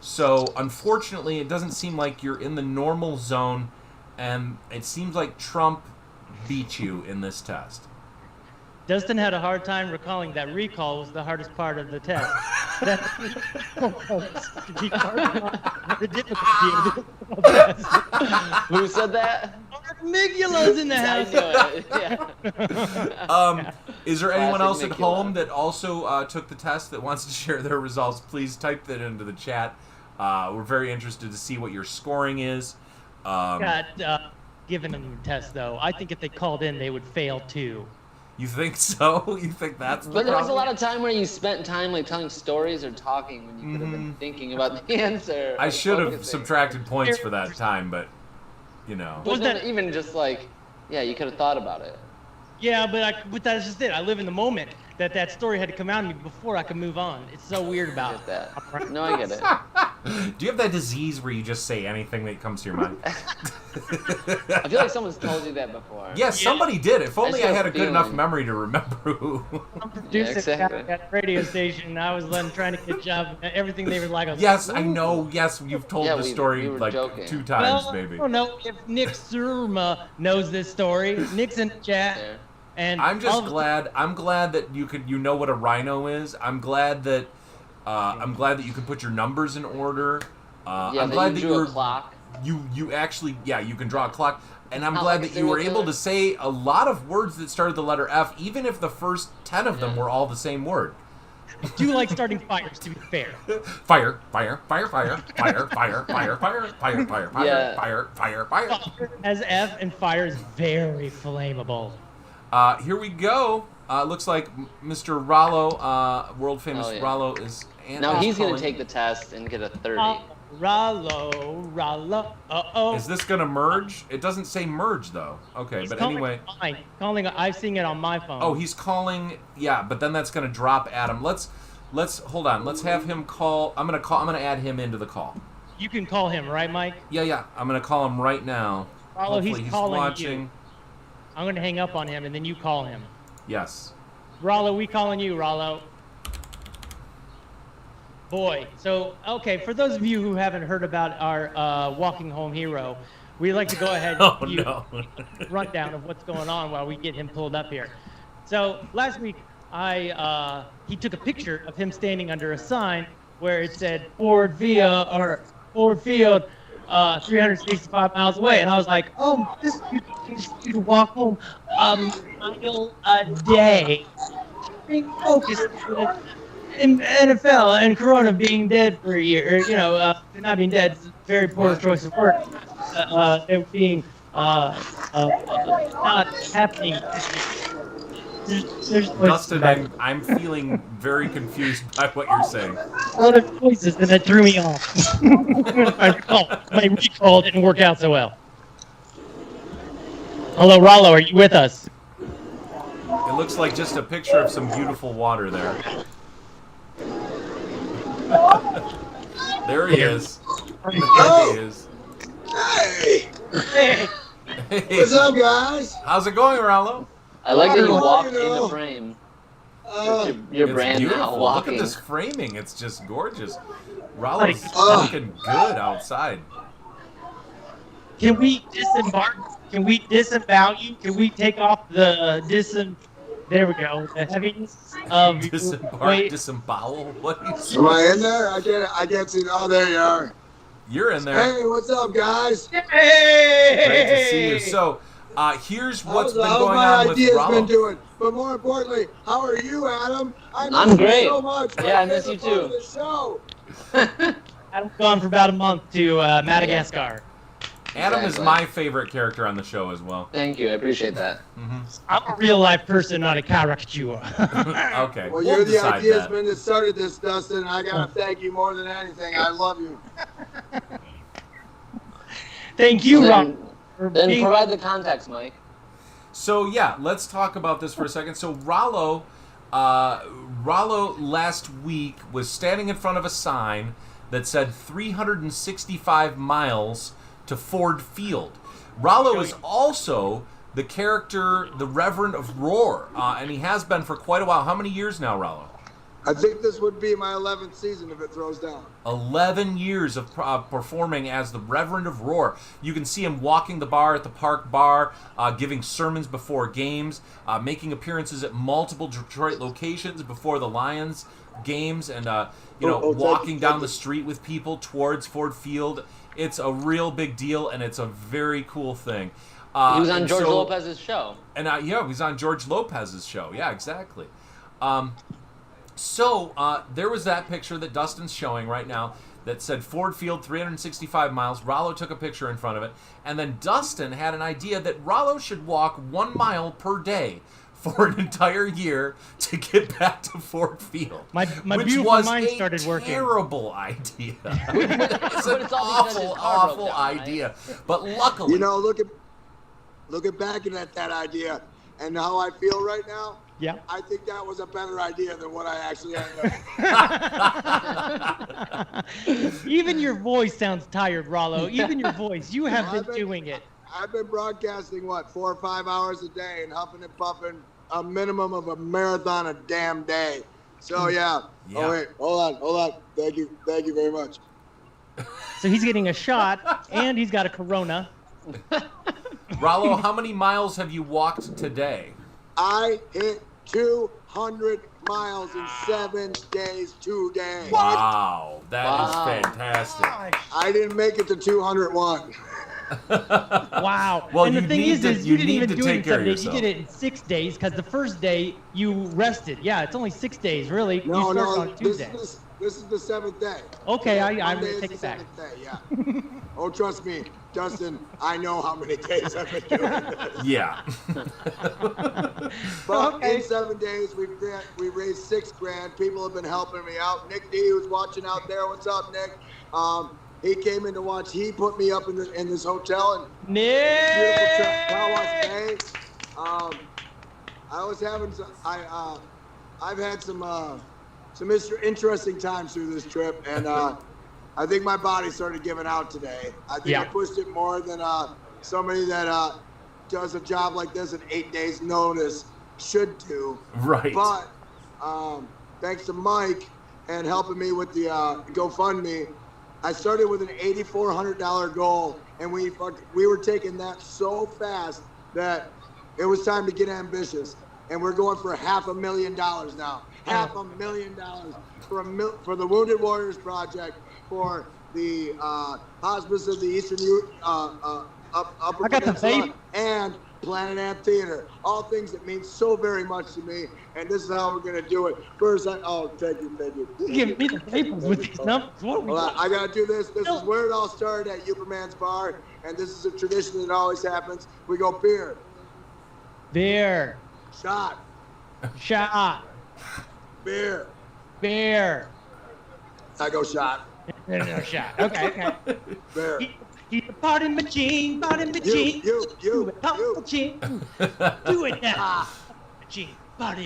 So unfortunately, it doesn't seem like you're in the normal zone, and it seems like Trump beat you in this test.
Dustin had a hard time recalling that recall was the hardest part of the test. That's the difficulty of the test.
Who said that?
Migula's in the house.
Yeah.
Is there anyone
Classic
else at
Migula.
home that also took the test that wants to share their results? Please type that into the chat. We're very interested to see what your scoring is.
Got given them a test though. I think if they called in, they would fail too.
You think so? You think that's the
But there was a
problem?
lot of time where you spent time like telling stories or talking when you could have been thinking about the answer.
I
or
should have
focusing.
subtracted points for that time, but you know.
But then even just like, yeah, you could have thought about it.
Yeah, but that's just it. I live in the moment. That story had to come out of me before I could move on. It's so weird
I
about
get that. No, I get it.
Do you have that disease where you just say anything that comes to your mind?
I feel like someone's told you that before.
Yes, somebody did. If only
just
I
have
had
a
a good enough
feeling.
memory to remember who.
I'm producing
exactly.
at a radio station. I was trying to get job. Everything they were like. I was
Yes,
like,
I
"Ooh."
know. Yes, you've told
Yeah,
the
we
story
were
like
joking.
2 times,
Well,
maybe.
I don't know if Nick Surma knows this story. Nick's in the chat.
There.
And
I'm
all
just
of a
glad. I'm glad that you know what a rhino is. I'm glad that you can put your numbers in order.
Yeah,
I'm
that
glad
you
that
drew
you
a clock.
you actually you can draw a clock, and I'm
Not
glad
like a
that you were
serial
able
killer.
to say a lot of words that started the letter F, even if the first 10 of them
Yeah.
were all the same word.
I do like starting fires, to be fair.
Fire, fire, fire, fire, fire, fire, fire, fire, fire, fire, fire,
Yeah.
fire, fire, fire.
Fire as F and fire is very flammable.
Here we go. Looks like Mr. Rollo, world famous
Oh, yeah.
Rollo, is.
Now he's
calling.
gonna take the test and get a 30.
Rollo. Uh-oh.
Is this gonna merge? It doesn't say merge though. Okay,
He's
but
calling
anyway.
mine. I've seen it on my phone.
Oh, he's calling. Yeah, but then that's gonna drop Adam. Let's hold on. Let's have him call. I'm gonna add him into the call.
You can call him, right, Mike?
Yeah. I'm gonna call him right now.
Rollo,
Hopefully
he's calling
watching.
you. I'm going to hang up on him, and then you call him.
Yes.
Rollo, we calling you, Rollo. Boy, so, okay, for those of you who haven't heard about our walking home hero, we'd like to go ahead and
Oh
give you
no.
a rundown of what's going on while we get him pulled up here. So, last week, he took a picture of him standing under a sign where it said Ford Field, 365 miles away, and I was like, oh, this you can walk home a mile a day. Being focused in NFL and Corona being dead for a year, not being dead, it's a very poor choice of word. It being not happening. There's
Dustin, I'm feeling very confused by what you're saying.
a lot of voices, and that threw me off. My recall didn't work out so well. Hello, Rollo, are you with us?
It looks like just a picture of some beautiful water there. There he is. There he is.
Hey,
Hey,
Hey,
what's up, guys?
how's it going, Rollo?
I like that you
Well,
walked
you know,
into frame.
Uh,
Your
It's
brand
beautiful.
now
Look
walking.
at this framing. It's just gorgeous. Rollo's
Oh.
looking good outside.
can we disembark? Can we disavow you? Can we take off the There we go. The heaviness of
Disembark,
wait.
disembowel. What do you say?
am I in there? I can't see. Oh, there you are.
You're in there.
Hey, what's up, guys?
Great to see you. So, here's what's been going on with
ideas
Rollo.
been doing? But more importantly, how are you, Adam? I miss
I'm
you
great.
so much.
Yeah, I miss you
Favorite part
too.
of the show.
Adam's gone for about a month to Madagascar.
Adam is
Exactly.
my favorite character on the show as well.
Thank you. I appreciate that.
I'm a real life person, not a caricature.
Okay,
Well,
we'll
you're the
decide
ideas
that.
man that started this, Dustin. I gotta thank you more than anything. I love you.
Thank you, Rob.
Then provide the context, Mike.
So yeah, let's talk about this for a second. So Rollo last week was standing in front of a sign that said 365 miles to Ford Field. Rollo is also the character, the Reverend of Roar, and he has been for quite a while. How many years now, Rollo?
I think this would be my 11th season if it throws down.
11 years of performing as the Reverend of Roar. You can see him walking the bar at the Park Bar, giving sermons before games, making appearances at multiple Detroit locations before the Lions games, and walking down the street with people towards Ford Field. It's a real big deal, and it's a very cool thing.
He was on George Lopez's show.
And yeah, he's on George Lopez's show. Yeah, exactly. So there was that picture that Dustin's showing right now that said Ford Field 365 miles. Rollo took a picture in front of it. And then Dustin had an idea that Rollo should walk 1 mile per day for an entire year to get back to Ford Field.
My
which
beautiful
was
mind
a
started working.
terrible idea. It's
But
an
it's all because his
awful,
car broke
awful
down, right?
idea. But luckily...
You know, looking back at that idea and how I feel right now,
Yeah.
I think that was a better idea than what I actually ended up.
Even your voice sounds tired, Rollo. Even your voice. You have been doing it.
I've been broadcasting, 4 or 5 hours a day and huffing and puffing a minimum of a marathon a damn day. So, yeah.
Yeah.
Oh, wait. Hold on. Thank you very much.
So he's getting a shot, and he's got a Corona.
Rollo, how many miles have you walked today?
I hit 200 miles in 7 days today.
Wow, that is
Wow.
fantastic.
I didn't make it to 201.
Wow.
Well,
and the
you
thing
need
is
you
you didn't
need
even
to
do it
take
in
care
7
of
days. You
yourself.
did it in 6 days because the first day you rested. Yeah, it's only 6 days, really. You
No,
started on
this
Tuesday.
is the 7th day.
Okay, I'm
Monday
going
is
to take
the
it back.
7th day, yeah. Oh, trust me, Dustin, I know how many days I've been doing this.
Yeah.
But
Okay.
in 7 days, we raised $6,000. People have been helping me out. Nick D, who's watching out there, what's up, Nick? He came in to watch. He put me up in this hotel and beautiful trip, Kawas Bay. I was having some. I've had some interesting times through this trip, and I think my body started giving out today. I think I
Yeah.
pushed it more than somebody that does a job like this in 8 days notice should do.
Right.
But thanks to Mike and helping me with the GoFundMe, I started with an $8,400 goal, and we were taking that so fast that it was time to get ambitious. And we're going for $500,000 now. $500,000 for the Wounded Warriors Project, for the Hospice of the Eastern Upper
I got the
Peninsula,
vape.
and Planet Ant Theater. All things that mean so very much to me, and this is how we're gonna do it. First, thank you.
You give me the papers with these numbers. What are we
Well,
doing?
I gotta do this. This is where it all started at Uperman's Bar, and this is a tradition that always happens. We go beer,
Beer.
shot,
Shot.
beer.
Beer.
I go shot,
No shot. Okay.
beer.
Keep the party machine, machine.
You.
Machine. Do it now.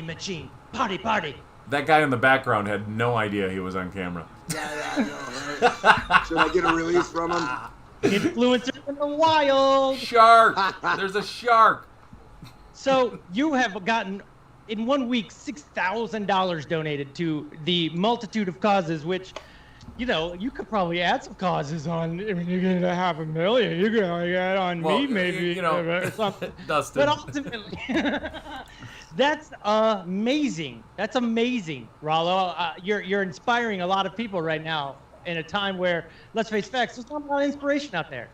Machine, party.
That guy in the background had no idea he was on camera.
Yeah, I know, right? Should I get a release from him?
Influencer in the wild.
Shark! There's a shark!
So you have gotten, in 1 week, $6,000 donated to the multitude of causes, which, you could probably add some causes on. I mean, you're going to $500,000. You're going to add on
Well,
me, maybe, or something.
Dustin.
But ultimately, that's amazing. That's amazing, Rollo. You're inspiring a lot of people right now. in a time where, let's face facts, there's not a lot of inspiration out there.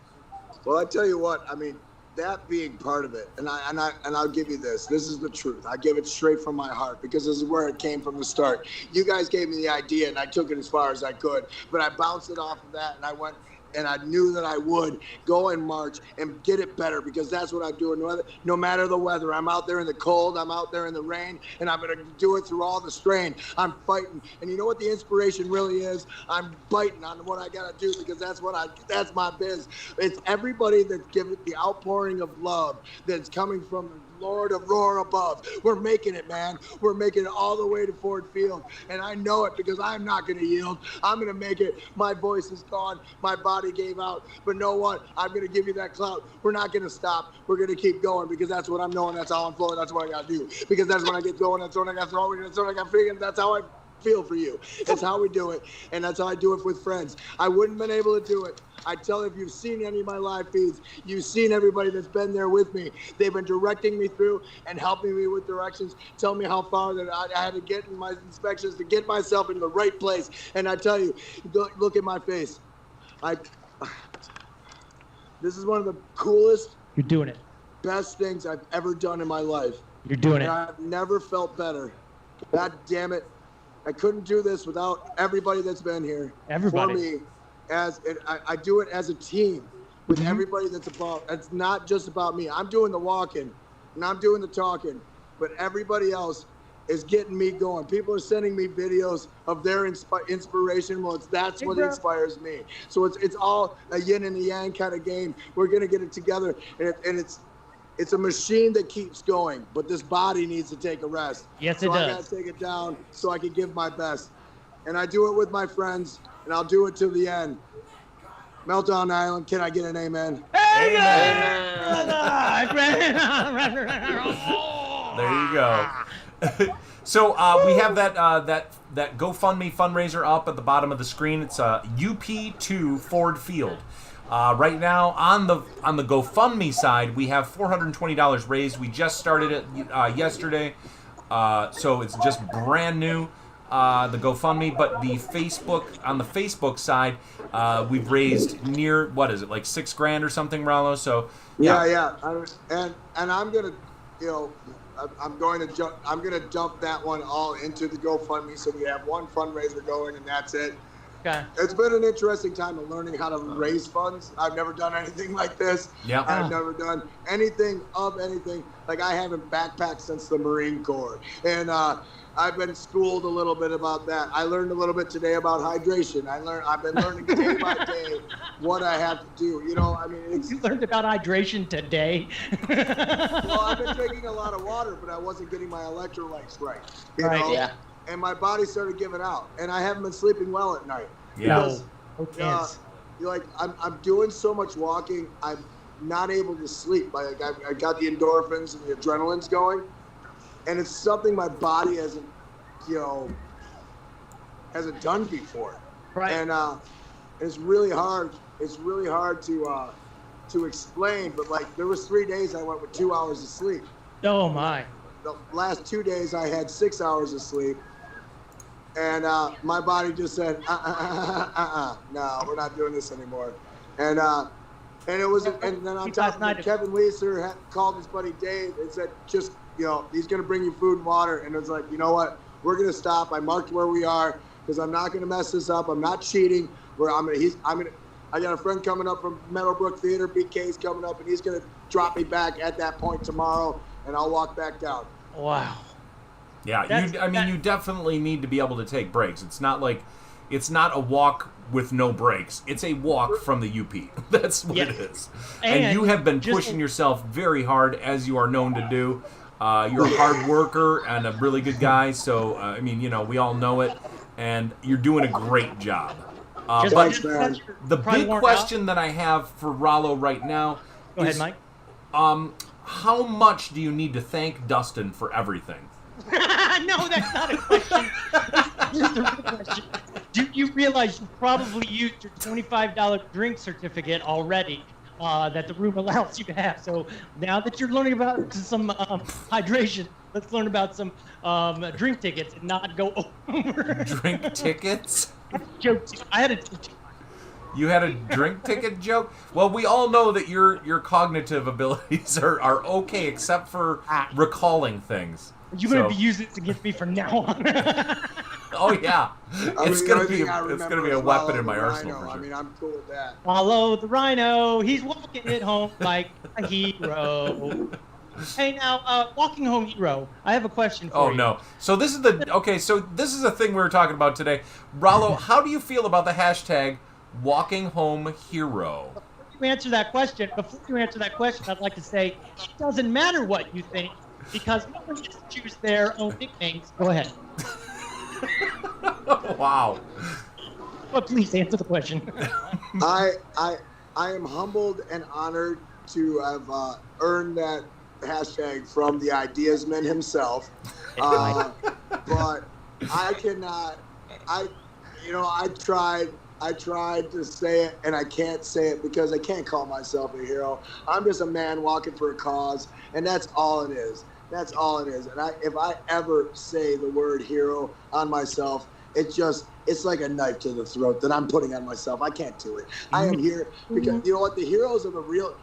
Well, I tell you what, I mean, that being part of it, and I'll give you this. This is the truth. I give it straight from my heart because this is where it came from the start. You guys gave me the idea, and I took it as far as I could, but I bounced it off of that, and I went. And I knew that I would go in March and get it better because that's what I do. No matter the weather, I'm out there in the cold, I'm out there in the rain, and I'm going to do it through all the strain. I'm fighting. And you know what the inspiration really is? I'm biting on what I got to do because that's my biz. It's everybody that's giving the outpouring of love that's coming from the Lord of roar above. We're making it, man. We're making it all the way to Ford Field. And I know it because I'm not going to yield. I'm going to make it. My voice is gone. My body gave out. But know what? I'm going to give you that clout. We're not going to stop. We're going to keep going because that's what I'm knowing. That's how I'm flowing. That's what I got to do. Because that's when I get going. That's when I got throwing. That's when I got freaking. That's how I feel for you. That's how we do it. And that's how I do it with friends. I wouldn't have been able to do it. I tell you, if you've seen any of my live feeds, you've seen everybody that's been there with me. They've been directing me through and helping me with directions, tell me how far that I had to get in my inspections to get myself in the right place. And I tell you, look at my face. This is one of the coolest,
You're doing it.
best things I've ever done in my life.
You're doing
And
it.
I've never felt better. God damn it. I couldn't do this without everybody that's been here.
Everybody.
For me. I do it as a team with everybody that's involved. It's not just about me. I'm doing the walking and I'm doing the talking, but everybody else is getting me going. People are sending me videos of their inspiration. Well, that's what inspires me. So it's all a yin and a yang kind of game. We're gonna get it together, and it's a machine that keeps going. But this body needs to take a rest.
Yes,
so
it
I
does.
gotta take it down so I can give my best, and I do it with my friends. And I'll do it to the end. Meltdown Island, can I get an amen?
There you go. So we have that GoFundMe fundraiser up at the bottom of the screen. It's UP2 Ford Field. Right now on the GoFundMe side, we have $420 raised. We just started it yesterday, so it's just brand new. The GoFundMe, but on the Facebook side, we've raised near, what is it, like $6,000 or something, Rollo? So
yeah. And I'm gonna, I'm going to dump that one all into the GoFundMe, so we have one fundraiser going, and that's it.
Okay.
It's been an interesting time of learning how to raise funds. I've never done anything like this.
Yeah.
I've never done anything. Like I haven't backpacked since the Marine Corps, and I've been schooled a little bit about that. I learned a little bit today about hydration. I've been learning day by day what I have to do. You
learned about hydration today.
Well, I've been drinking a lot of water, but I wasn't getting my electrolytes right. You know?
Yeah.
And my body started giving out, and I haven't been sleeping well at night.
Yeah.
Because, I'm doing so much walking, I'm not able to sleep. Like I got the endorphins and the adrenaline's going. And it's something my body hasn't done before.
Right.
And it's really hard. It's really hard to explain. But like there was 3 days I went with 2 hours of sleep.
Oh my.
The last 2 days I had 6 hours of sleep. And my body just said, no, we're not doing this anymore. And it was, and then on top of it, Kevin Leeser had called his buddy Dave and said, just, he's going to bring you food and water. And it was like, you know what? We're going to stop. I marked where we are because I'm not going to mess this up. I'm not cheating. I got a friend coming up from Meadowbrook Theater. BK's coming up, and he's going to drop me back at that point tomorrow, and I'll walk back down.
Wow.
Yeah, you definitely need to be able to take breaks. It's not a walk with no breaks. It's a walk from the UP. That's what it is. And you have been pushing yourself very hard, as you are known to do. You're a hard worker and a really good guy, so, we all know it. And you're doing a great job.
Thanks, man.
The big question that I have for Rollo right now
Go ahead, Mike.
How much do you need to thank Dustin for everything?
No, that's not a question. That's just a real question. Do you realize you probably used your $25 drink certificate already that the room allows you to have? So now that you're learning about some hydration, let's learn about some drink tickets and not go over.
Drink tickets?
joke too. I had a joke too.
You had a drink ticket joke? Well, we all know that your cognitive abilities are okay, except for recalling things.
You're going to be using this against me from now on.
Oh, yeah. It's going to be a weapon in my arsenal. For sure.
I mean, I'm cool with that.
Follow the rhino. He's walking it home like a hero. Hey, now, walking home hero, I have a question for you.
Oh, no. So this is a thing we were talking about today. Rollo, how do you feel about the hashtag walking home hero?
Before you answer that question, I'd like to say it doesn't matter what you think, because no one gets to choose their own nicknames. Go ahead.
Wow.
But please answer the question.
I am humbled and honored to have earned that hashtag from the ideasman himself. But I cannot. I tried to say it, and I can't say it because I can't call myself a hero. I'm just a man walking for a cause, and that's all it is. That's all it is. And if I ever say the word hero on myself, it's like a knife to the throat that I'm putting on myself. I can't do it. I am here because you know what? The heroes are the real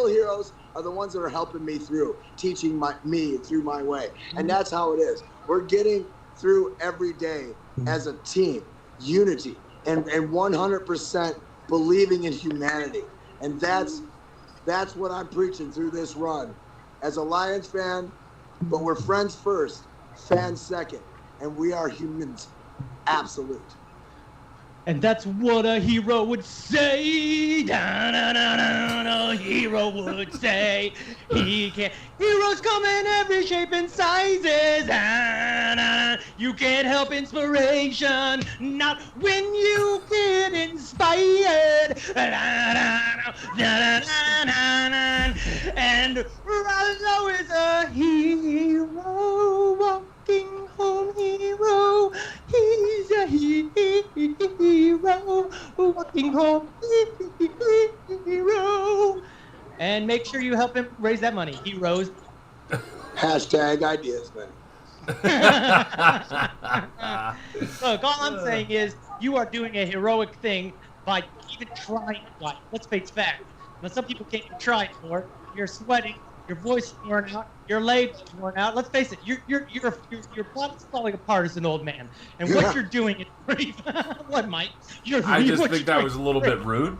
heroes are the ones that are helping me through, teaching me through my way. And that's how it is. We're getting through every day as a team, unity, and 100% believing in humanity. And that's what I'm preaching through this run. As a Lions fan, but we're friends first, fans second, and we are humans. Absolute.
And that's what a hero would say. A hero would say. Heroes come in every shape and sizes. You can't help inspiration, not when you get inspired. And Rollo is a hero, walking home hero. He's a hero, walking home hero. And make sure you help him raise that money. Heroes.
Hashtag ideas, man.
Look, all I'm saying is you are doing a heroic thing by even trying. Like, let's face facts. Now, some people can't even try anymore. You're sweating. Your voice is worn out. Your legs are worn out. Let's face it. Your body's falling apart as an old man. And what you're doing is pretty. What, Mike?
I just think that was a little bit rude.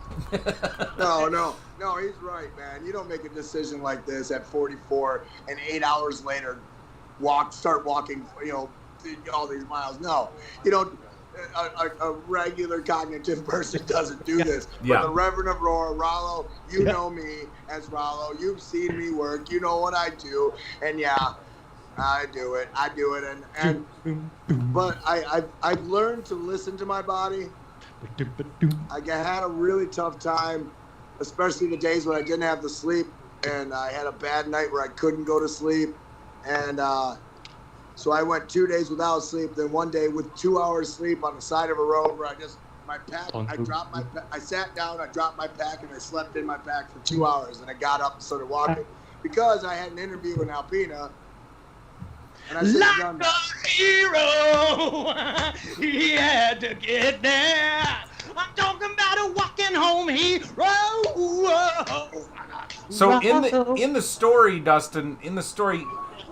No, he's right, man. You don't make a decision like this at 44 and 8 hours later start walking, all these miles. No, you don't. A regular cognitive person doesn't do this.
Yeah.
But the Reverend of Rollo, you know me as Rollo. You've seen me work. You know what I do. And yeah, I do it. But I've learned to listen to my body. I had a really tough time, especially the days when I didn't have the sleep, and I had a bad night where I couldn't go to sleep, and so I went 2 days without sleep, then one day with 2 hours sleep on the side of a road where I sat down, I dropped my pack, and I slept in my pack for 2 hours, and I got up and started walking because I had an interview in Alpena. And I said,
like a hero, he had to get there. I'm talking about a walking home hero.
So in the story, Dustin,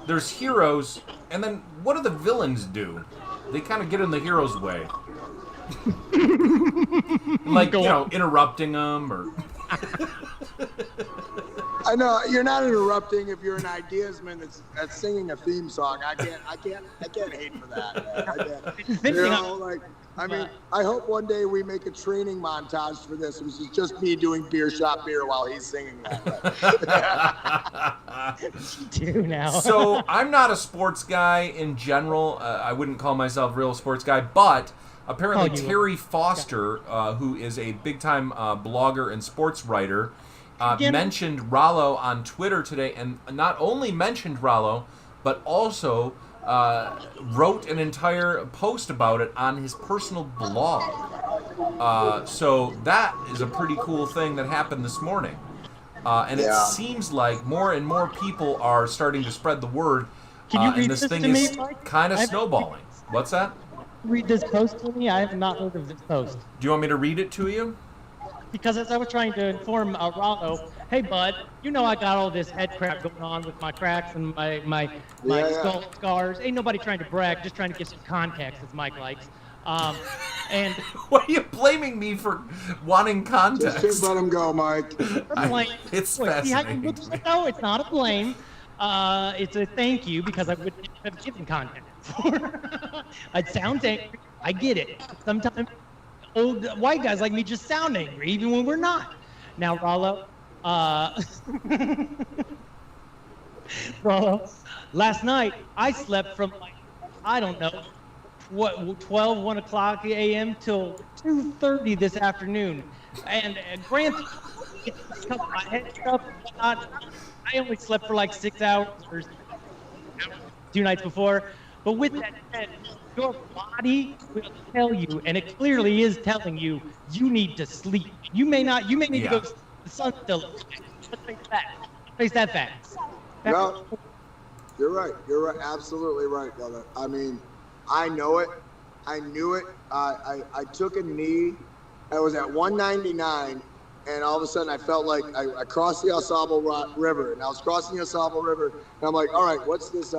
there's heroes, and then what do the villains do? They kind of get in the hero's way. Like, interrupting them or...
I know you're not interrupting if you're an ideasman that's singing a theme song. I can't hate for that, man. I hope one day we make a training montage for this, which is just me doing beer shop beer while he's singing that.
Do now.
So I'm not a sports guy in general. I wouldn't call myself a real sports guy, but apparently Terry Foster, who is a big-time blogger and sports writer, mentioned Rollo on Twitter today, and not only mentioned Rollo, but also wrote an entire post about it on his personal blog. So that is a pretty cool thing that happened this morning. And it seems like more and more people are starting to spread the word, and this thing is kind of snowballing. What's that?
Read this post to me. I have not heard of this post.
Do you want me to read it to you?
Because as I was trying to inform Rollo, hey bud, you know I got all this head crap going on with my cracks and my skull scars. Ain't nobody trying to brag, just trying to give some context, as Mike likes. And
why are you blaming me for wanting context?
Just let him go, Mike.
It's fascinating.
No, it's not a blame. It's a thank you because I wouldn't have given context. It sounds angry. I get it. Sometimes old white guys like me just sound angry, even when we're not. Now, Rollo, Rollo, last night I slept from like, I don't know, 1 o'clock a.m. till 2:30 this afternoon. And granted, my head stuff, I only slept for like 6 hours or 2 nights before. But with that said, your body will tell you, and it clearly is telling you, you need to sleep. You may need to go to the sun still. Let's face that fact.
No, you're right. You're right. Absolutely right, brother. I mean, I know it. I knew it. I took a knee. I was at 199, and all of a sudden I felt like I crossed the Au Sable River, and I was crossing the Au Sable River, and I'm like, all right, what's this?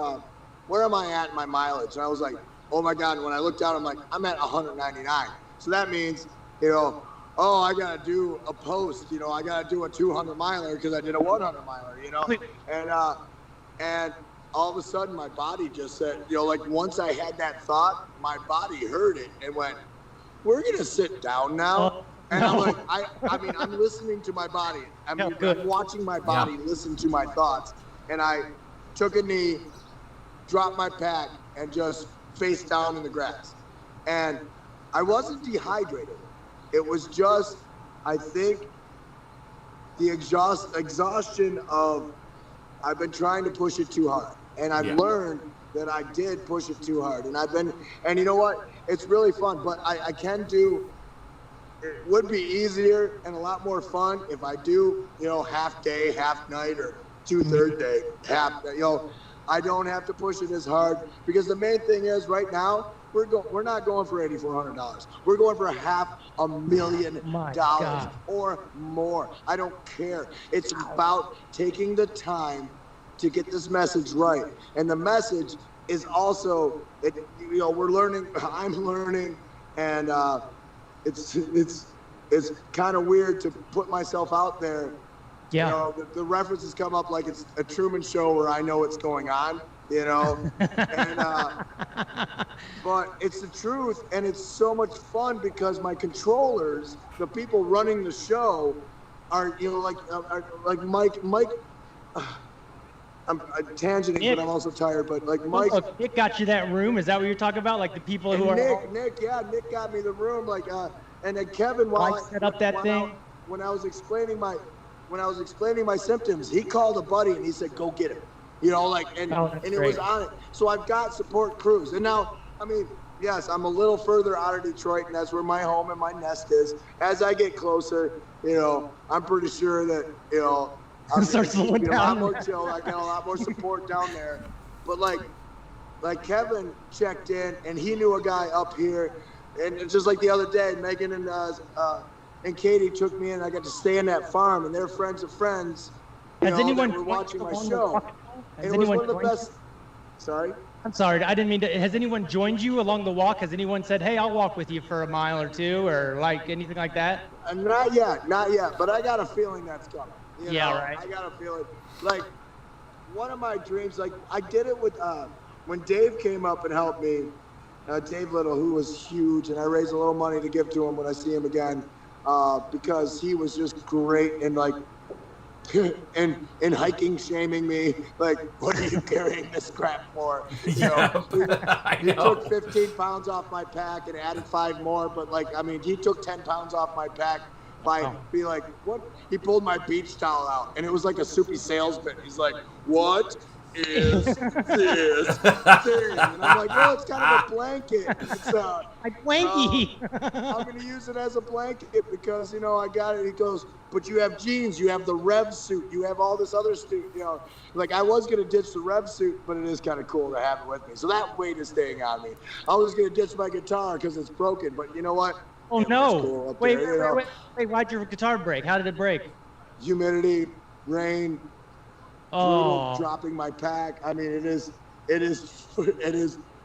Where am I at in my mileage? And I was like, oh my God. And when I looked down, I'm like, I'm at 199. So that means, oh, I got to do a post, I got to do a 200 miler because I did a 100 miler, and all of a sudden my body just said, like once I had that thought, my body heard it and went, we're going to sit down now. And I'm like, I'm listening to my body. I'm watching my body listen to my thoughts. And I took a knee, dropped my pack, and just face down in the grass. And I wasn't dehydrated. It was just, I think, the exhaustion of I've been trying to push it too hard. And I've learned that I did push it too hard. And you know what? It's really fun, but I can do, it would be easier and a lot more fun if I do, half day, half night, or 2/3 day, half, I don't have to push it as hard, because the main thing is right now we're not going for $8,400. We're going for $500,000 or more. I don't care. It's about taking the time to get this message right, and the message is also we're learning. I'm learning, and it's kind of weird to put myself out there. Yeah. The references come up like it's a Truman Show where I know what's going on, and, but it's the truth, and it's so much fun because my controllers, the people running the show, are like Mike. I'm tangenting, but I'm also tired. But like Mike,
Nick got you that room. Is that what you're talking about? Like the people who are
Nick got me the room. And then Kevin, while I
set up that thing,
when I was explaining my symptoms, he called a buddy and he said, go get him. And it was on it. So I've got support crews. And now, yes, I'm a little further out of Detroit, and that's where my home and my nest is. As I get closer, I'm pretty sure that, I'm a lot more chill. I got a lot more support down there. But like Kevin checked in, and he knew a guy up here. And it's just like the other day, Megan and Katie took me in. I got to stay in that farm, and they're friends of friends.
Has anyone
were watching my show? And it was one of the best. Sorry?
I'm sorry, I didn't mean to. Has anyone joined you along the walk? Has anyone said, hey, I'll walk with you for a mile or two, or like anything like that?
Not yet. But I got a feeling that's coming.
Right.
I got a feeling. Like, one of my dreams, like, I did it with, when Dave came up and helped me, Dave Little, who was huge, and I raised a little money to give to him when I see him again, because he was just great, and like, and hiking shaming me, like, what are you carrying this crap for? He took 15 pounds off my pack and added 5 more, but like, he took 10 pounds off my pack by being like, what? He pulled my beach towel out, and it was like a soupy salesman. He's like, what? is this thing? And I'm like, well, it's kind of a blanket. It's
Like blankie.
I'm going to use it as a blanket because, you know, I got it. He goes, but you have jeans, you have the Rev suit, you have all this other suit, you know. Like, I was going to ditch the Rev suit, but it is kind of cool to have it with me. So that weight is staying on me. I was going to ditch my guitar because it's broken, but you know what?
Oh,
It
no.
was cool up
Wait,
there,
wait, why'd your guitar break? How did it break?
Humidity, rain,
Oh.
dropping my pack. I mean, it is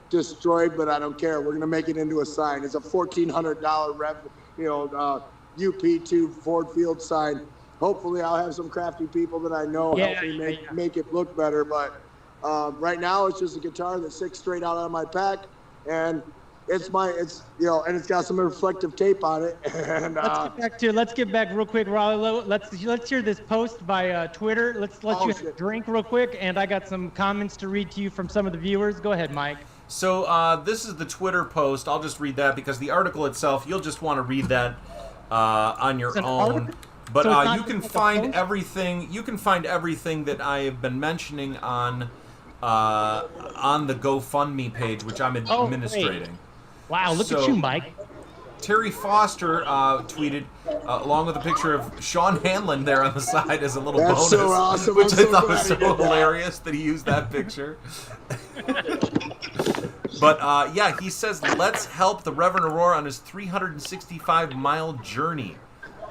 destroyed, but I don't care. We're gonna make it into a sign. It's a $1,400 Rev, UP2 Ford Field sign. Hopefully, I'll have some crafty people that I know help me make it look better. But right now, it's just a guitar that sticks straight out of my pack, and and it's got some reflective tape on it. And
let's get back real quick, Rollo. Let's hear this post by Twitter. Let's let you drink real quick, and I got some comments to read to you from some of the viewers. Go ahead, Mike.
So this is the Twitter post. I'll just read that because the article itself, you'll just want to read that on your own. But
so
you can find everything. You can find everything that I have been mentioning on the GoFundMe page, which I'm administrating.
Wow, look at you, Mike.
Terry Foster tweeted, along with a picture of Sean Hanlon there on the side as a little bonus,
so awesome.
which I thought was so hilarious that he used that picture. But yeah, he says, let's help the Reverend Aurora on his 365-mile journey.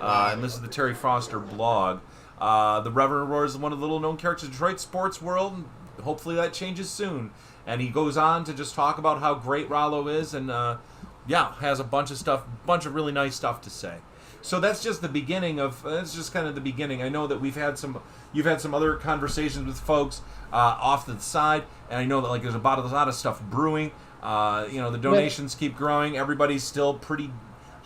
And this is the Terry Foster blog. The Reverend Aurora is one of the little-known characters in Detroit sports world. Hopefully that changes soon. And he goes on to just talk about how great Rollo is, and has a bunch of really nice stuff to say. So that's just the beginning that's just kind of the beginning. I know that you've had some other conversations with folks off to the side, and I know that there's a lot of stuff brewing. The donations keep growing. Everybody's still pretty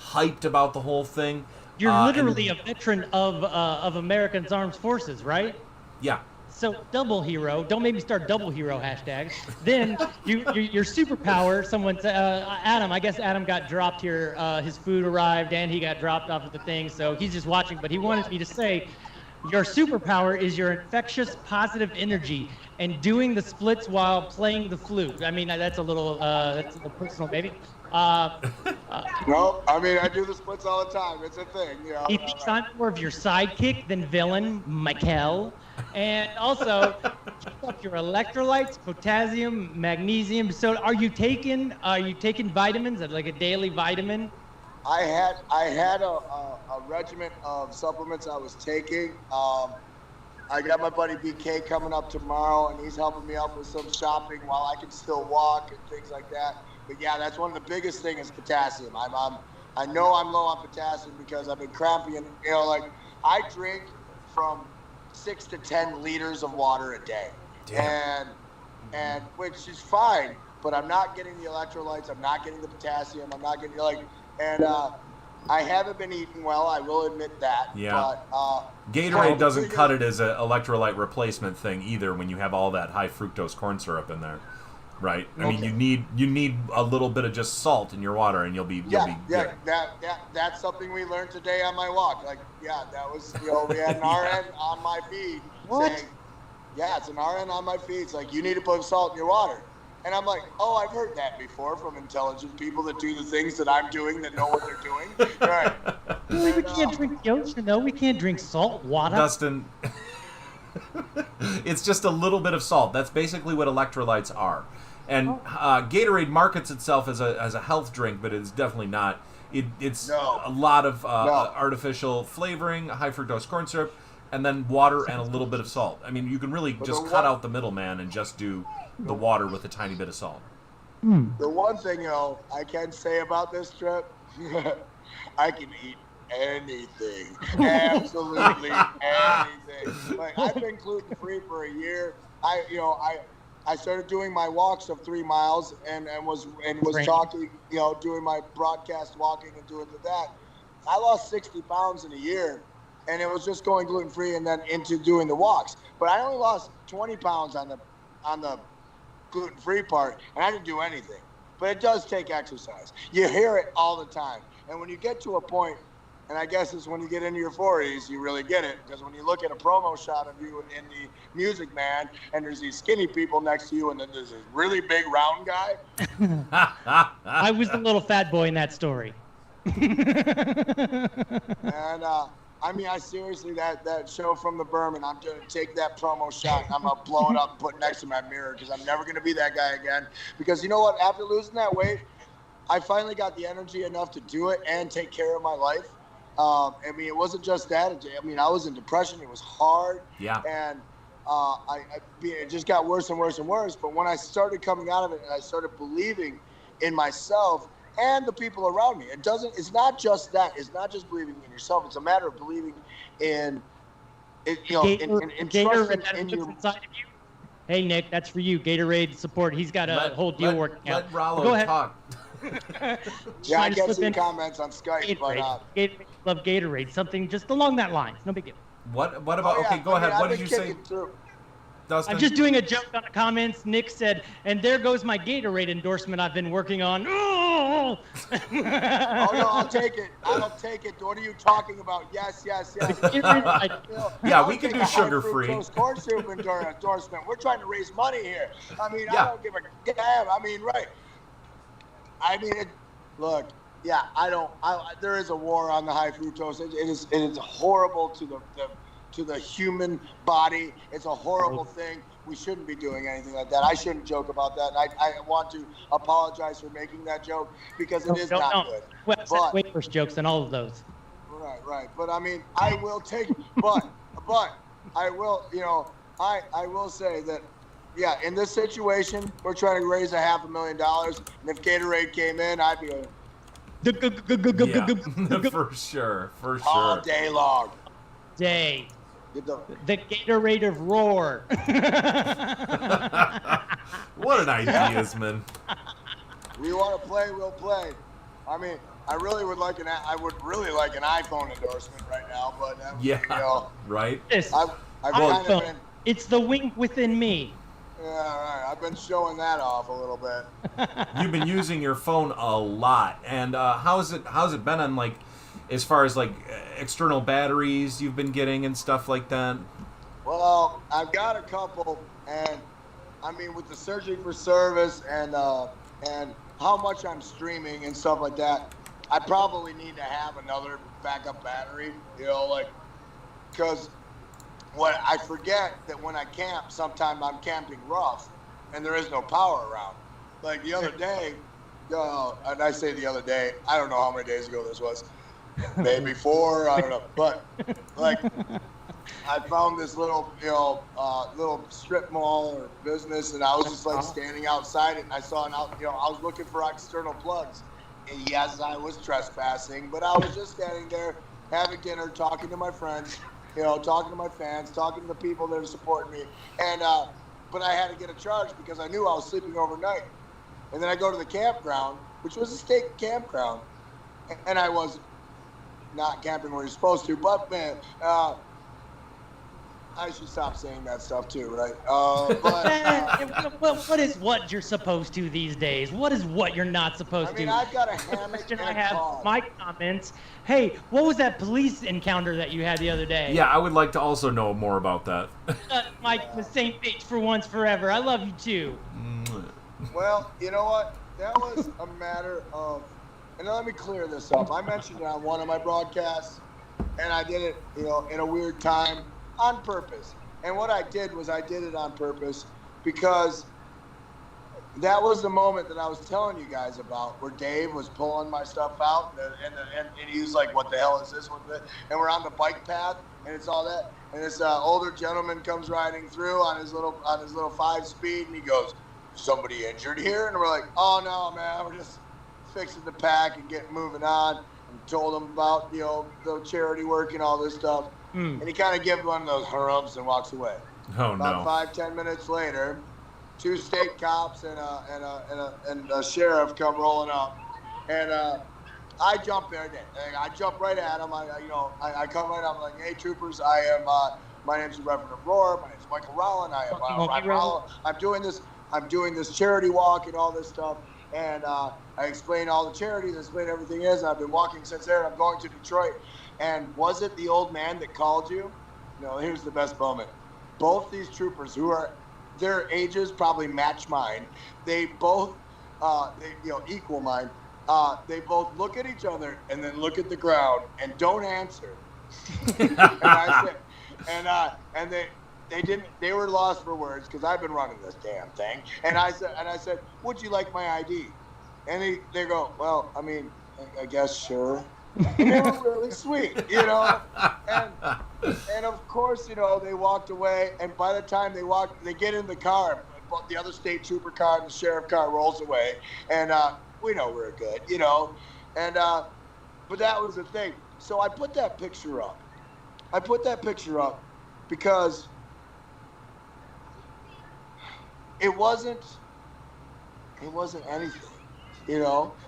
hyped about the whole thing.
You're literally a veteran of Americans Armed Forces, right?
Yeah.
So double hero. Don't make me start double hero hashtags. Then your superpower. Someone said, Adam. I guess Adam got dropped here. His food arrived and he got dropped off of the thing. So he's just watching. But he wanted me to say, your superpower is your infectious positive energy and doing the splits while playing the flute. I mean, that's a little personal, maybe.
No, I mean, I do the splits all the time. It's a thing.
He thinks I'm more of your sidekick than villain, Michael. And also, keep up your electrolytes, potassium, magnesium. So, are you taking vitamins, like a daily vitamin?
I had a regiment of supplements I was taking. I got my buddy BK coming up tomorrow, and he's helping me out with some shopping while I can still walk and things like that. But yeah, that's one of the biggest things is potassium. I know I'm low on potassium because I've been cramping, and I drink from 6 to 10 liters of water a day. Damn. And which is fine, but I'm not getting the electrolytes, I'm not getting the potassium, I'm not getting I haven't been eating well, I will admit that.
Yeah.
But
Gatorade doesn't cut it as an electrolyte replacement thing either when you have all that high fructose corn syrup in there. Right. I mean, you need a little bit of just salt in your water, and you'll be good.
That's something we learned today on my walk. That was we had an RN on my feed saying, it's an RN on my feed. It's like, you need to put salt in your water, and I'm like, oh, I've heard that before from intelligent people that do the things that I'm doing that know what they're doing. Right.
We can't drink the ocean, though. We can't drink salt water.
Dustin. It's just a little bit of salt. That's basically what electrolytes are. And Gatorade markets itself as a health drink, but it's definitely not. It's a lot of artificial flavoring, high fructose corn syrup, and then water and a little bit of salt. I mean, you can really just cut out the middleman and just do the water with a tiny bit of salt.
The one thing, I can say about this trip, I can eat anything. Absolutely anything. I've been gluten-free for a year. I started doing my walks of 3 miles and was talking, doing my broadcast walking and doing that. I lost 60 pounds in a year, and it was just going gluten-free and then into doing the walks. But I only lost 20 pounds on the gluten-free part, and I didn't do anything. But it does take exercise. You hear it all the time. And when you get to a point And I guess it's when you get into your 40s, you really get it. Because when you look at a promo shot of you in the Music Man, and there's these skinny people next to you, and then there's this really big round guy.
I was the little fat boy in that story.
And I mean, I seriously, that show from the Berman, I'm going to take that promo shot, and I'm going to blow it up and put it next to my mirror, because I'm never going to be that guy again. Because you know what? After losing that weight, I finally got the energy enough to do it and take care of my life. I mean, it wasn't just that. I mean, I was in depression. It was hard.
Yeah.
And it just got worse and worse and worse. But when I started coming out of it and I started believing in myself and the people around me, it's not just that. It's not just believing in yourself. It's a matter of believing in trusting in your...
inside of you. Hey, Nick, that's for you. Gatorade support. He's got a whole deal working out.
Let Rollo
Go ahead.
talk.
Yeah, I can't see comments on Skype, but
love Gatorade. Something just along that line. No big deal.
What about? Okay, go ahead. What did you say, Dustin?
I'm just doing a joke on the comments. Nick said, "And there goes my Gatorade endorsement I've been working on." Oh,
oh no, I'll take it. I'll take it. What are you talking about? Yes.
Yeah, we can do sugar-free.
Corn soup endorsement. We're trying to raise money here. I mean, I don't give a damn. I mean, right. I mean, look, yeah, there is a war on the high fructose. It is horrible to the human body. It's a horrible thing. We shouldn't be doing anything like that. I shouldn't joke about that. And I want to apologize for making that joke because it is not good.
Well, way worse jokes than all of those.
Right. But I mean, I will take, but I will, I will say that, yeah, in this situation, we're trying to raise $500,000, and if Gatorade came in, I'd be
for sure.
All day long.
The Gatorade of Roar.
What an ideasman.
We want to play, we'll play. I mean, I would really like an iPhone endorsement right now, but
right.
I've kind of been.
It's the wink within me.
Yeah, right. I've been showing that off a little bit.
You've been using your phone a lot, and how's it been on, like, as far as like external batteries you've been getting and stuff like that?
Well, I've got a couple, and I mean, with the searching for service and how much I'm streaming and stuff like that, I probably need to have another backup battery, because what I forget that when I camp, sometimes I'm camping rough and there is no power around. Like the other day, and I say the other day, I don't know how many days ago this was, maybe 4, I don't know. But like, I found this little strip mall or business, and I was just like standing outside it, and I saw I was looking for external plugs. And yes, I was trespassing, but I was just standing there having dinner, talking to my friends. Talking to my fans, talking to the people that are supporting me. And, but I had to get a charge because I knew I was sleeping overnight. And then I go to the campground, which was a state campground. And I was not camping where you're supposed to, but man, I should stop saying that stuff too, right?
What is what you're supposed to these days? What is what you're not supposed to?
I mean, I've got a hammock and
I have my comments. Hey, what was that police encounter that you had the other day?
Yeah, I would like to also know more about that.
Mike, the same page for once forever. I love you too.
Well, you know what? That was a matter of, and let me clear this up. I mentioned it on one of my broadcasts, and I did it, in a weird time. On purpose. And what I did was I did it on purpose because that was the moment that I was telling you guys about where Dave was pulling my stuff out and he was like, what the hell is this? And we're on the bike path and it's all that. And this older gentleman comes riding through on his little 5-speed and he goes, somebody injured here? And we're like, oh no, man, we're just fixing the pack and getting moving on. And told him about, the charity work and all this stuff. And he kind of gives one of those hurrahs and walks away.
Oh,
About 5-10 minutes later, 2 state cops and a sheriff come rolling up, and I jump there. And I jump right at him. I come right up. I'm like, hey, troopers, I am. My name's Reverend Roar. My name's Michael Rollo. I am Ryan Rollo. I'm doing this charity walk and all this stuff. And I explain all the charities. I explain everything is. And I've been walking since there. I'm going to Detroit. And was it the old man that called you? No, here's the best moment. Both these troopers, who are, their ages probably match mine, they both, equal mine, they both look at each other and then look at the ground and don't answer. And I said, and they were lost for words because I've been running this damn thing. And I said, would you like my ID? And they go, well, I mean, I guess sure. And they were really sweet, And of course, they walked away. And by the time they get in the car, the other state trooper car and the sheriff car rolls away. And we know we're good, And but that was the thing. So I put that picture up. Because it wasn't anything,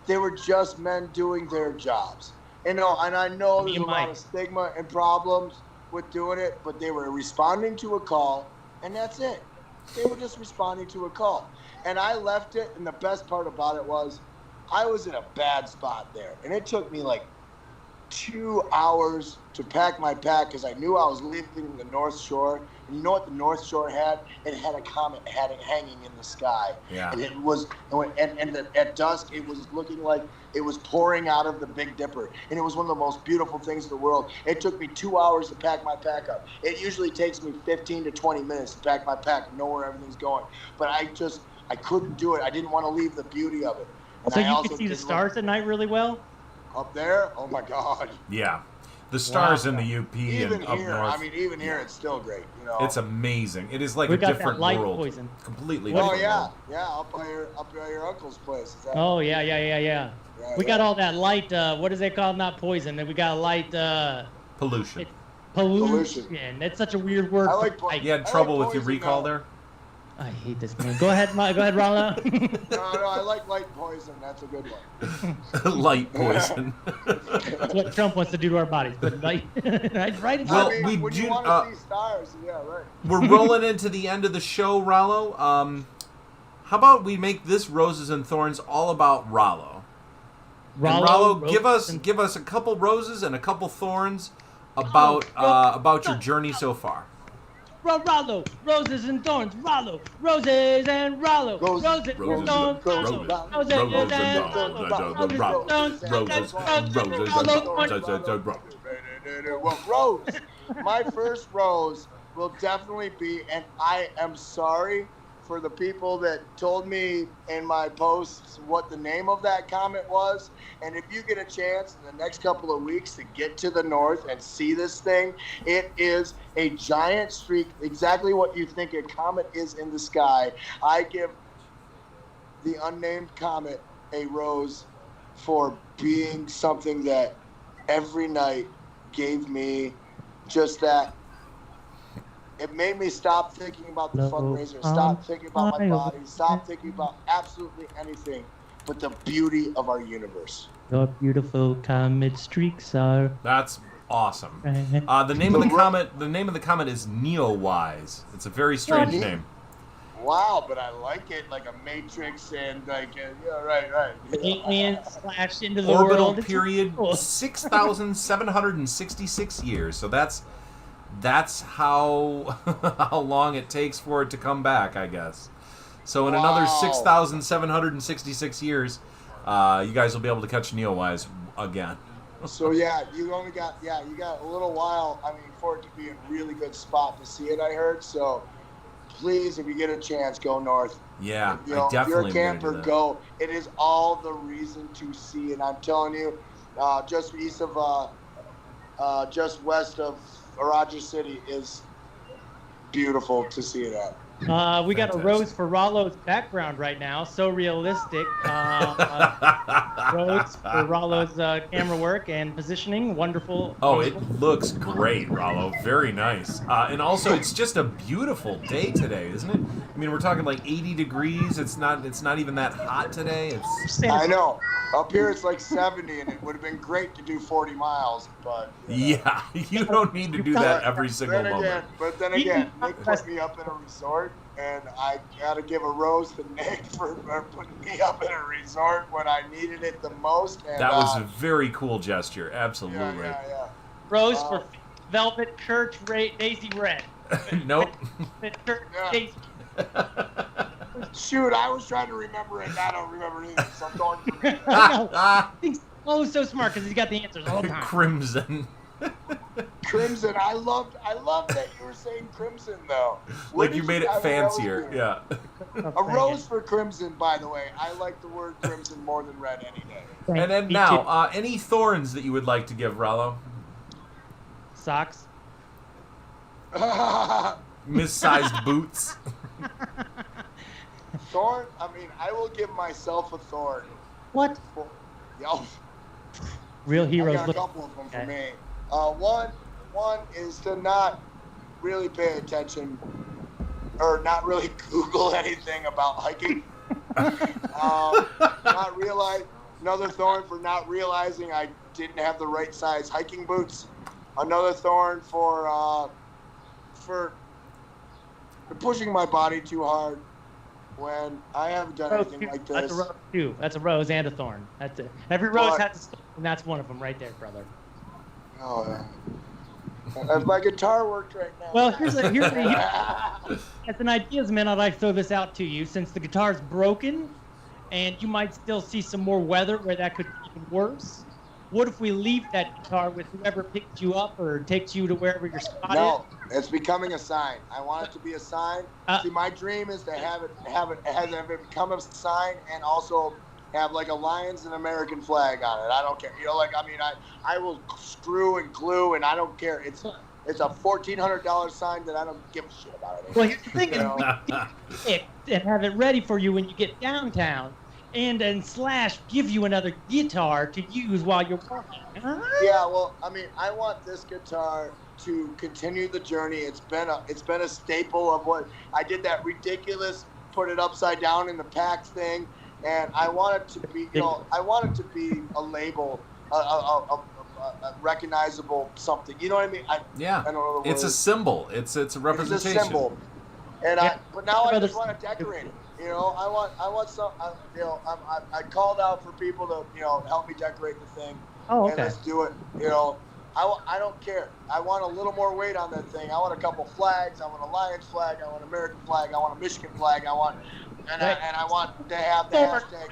They were just men doing their jobs. And I know there's a lot of stigma and problems with doing it, but they were responding to a call, and that's it. They were just responding to a call. And I left it, and the best part about it was I was in a bad spot there. And it took me like 2 hours to pack my pack because I knew I was leaving the North Shore. And you know what the North Shore had? It had a comet hanging in the sky.
Yeah.
And it was, at dusk, it was looking like it was pouring out of the Big Dipper. And it was one of the most beautiful things in the world. It took me 2 hours to pack my pack up. It usually takes me 15 to 20 minutes to pack my pack and know where everything's going. But I couldn't do it. I didn't want to leave the beauty of it. And
so you could see the stars at night really well?
Up there? Oh my God.
Yeah. The stars in the UP
even
and up
here,
north.
I mean, even here, it's still great.
It's amazing. It is like
we
a
got
different
that light
world.
Poison.
Completely
Oh
different
yeah,
world.
yeah, up by your uncle's place. Is that
Oh yeah. We got all that light. What is it called? Not poison. We got light.
Pollution.
Pollution.
That's such a weird word.
I like
You had trouble with your
poison,
recall
though.
there?
I hate this man. Go ahead, Rollo.
No, I like light poison. That's a good one.
Light poison.
That's what Trump wants to do to our bodies. But right?
Well,
I mean, when
do.
you want to see stars, yeah, right.
We're rolling into the end of the show, Rollo. How about we make this Roses and Thorns all about Rollo? Rollo, give us a couple roses and a couple thorns about your journey so far.
Rollo, roses and thorns. Rollo, roses and Rollo. Roses and thorns.
Well, rose. My first rose will definitely be, and I am sorry for the people that told me in my posts what the name of that comet was. And if you get a chance in the next couple of weeks to get to the north and see this thing, it is a giant streak, exactly what you think a comet is in the sky. I give the unnamed comet a rose for being something that every night gave me just that. It made me stop thinking about the fundraiser, stop thinking about my body, stop thinking about absolutely anything but the beauty of our universe.
Your beautiful comet streaks are.
That's awesome. The name of the comet is Neowise. It's a very strange name.
Wow, but I like it, like a Matrix and like right.
Alien slashed into the
orbital
world.
period 6,766 years. So that's how long it takes for it to come back, I guess. So in another 6,766 years, you guys will be able to catch Neowise again.
So yeah, you got a little while. I mean, for it to be a really good spot to see it, I heard. So please, if you get a chance, go north.
Yeah,
I definitely. If you're a camper, go. It is all the reason to see. And I'm telling you, just east of, just west of Rogers City is beautiful to see it at.
We got a rose for Rollo's background right now. So realistic. Rose for Rollo's camera work and positioning. Wonderful.
Oh, it looks great, Rollo. Very nice. And also, it's just a beautiful day today, isn't it? I mean, we're talking like 80 degrees. It's not even that hot today.
I know. Up here it's like 70, and it would have been great to do 40 miles, but
yeah, you don't need to do that every single moment.
But then again, Nick put me up in a resort, and I got to give a rose to Nick for putting me up in a resort when I needed it the most. And,
that was a very cool gesture. Absolutely.
Yeah.
Rose for Velvet Church Daisy Red.
Nope.
Church
Yeah.
Daisy.
Shoot, I was trying to remember it. I don't remember anything, so I'm going for me.
I think Lo's so smart because he's got the answers all the time.
Crimson.
Crimson. I loved that you were saying crimson though. Where
Like you
did
made it
have a rose
fancier.
here?
Yeah.
A rose for crimson, by the way. I like the word crimson more than red any day.
And then
Me
now, any thorns that you would like to give Rollo?
too. Socks.
Missized boots.
Thorn? I mean, I will give myself a thorn.
What?
Yo,
Real
I
heroes
got a
look.
couple of them for
Okay.
me. One is to not really pay attention or not really Google anything about hiking. Not realize another thorn for not realizing I didn't have the right size hiking boots. Another thorn for pushing my body too hard when I haven't done anything like
That's a
this.
rose too. That's a rose and a thorn. That's it. Every rose
But-
has a thorn, and that's one of them right there, brother.
Oh, yeah. If my guitar worked right now.
Well, here's as an ideas man, I'd like to throw this out to you. Since the guitar's broken, and you might still see some more weather where that could be even worse. What if we leave that guitar with whoever picks you up or takes you to wherever your spot
No, it's becoming a sign. I want it to be a sign.
Uh,
See, my dream is to have it become a sign and also have like a Lions and American flag on it. I don't care. You know, like, I mean, I will screw and glue and I don't care. It's a $1,400 sign that I don't give a shit about it.
Well, here's the thing:
You know?
and have it ready for you when you get downtown, and then / give you another guitar to use while you're walking. Huh?
Yeah, well, I mean, I want this guitar to continue the journey. It's been a staple of what I did, that ridiculous put it upside down in the pack thing, and I want it to be, you know, I want it to be a label, a recognizable something. You know what I mean?
Yeah.
I don't know the
It's a
word.
symbol. It's a representation.
It's a symbol, and
Yeah.
but now I
Brother-
just want to decorate it. You know, I want some. You know, I called out for people to, you know, help me decorate the thing.
Oh,
And
okay.
let's do it. You know, I don't care. I want a little more weight on that thing. I want a couple flags. I want a Lions flag. I want an American flag. I want a Michigan flag. I want to have the hashtag.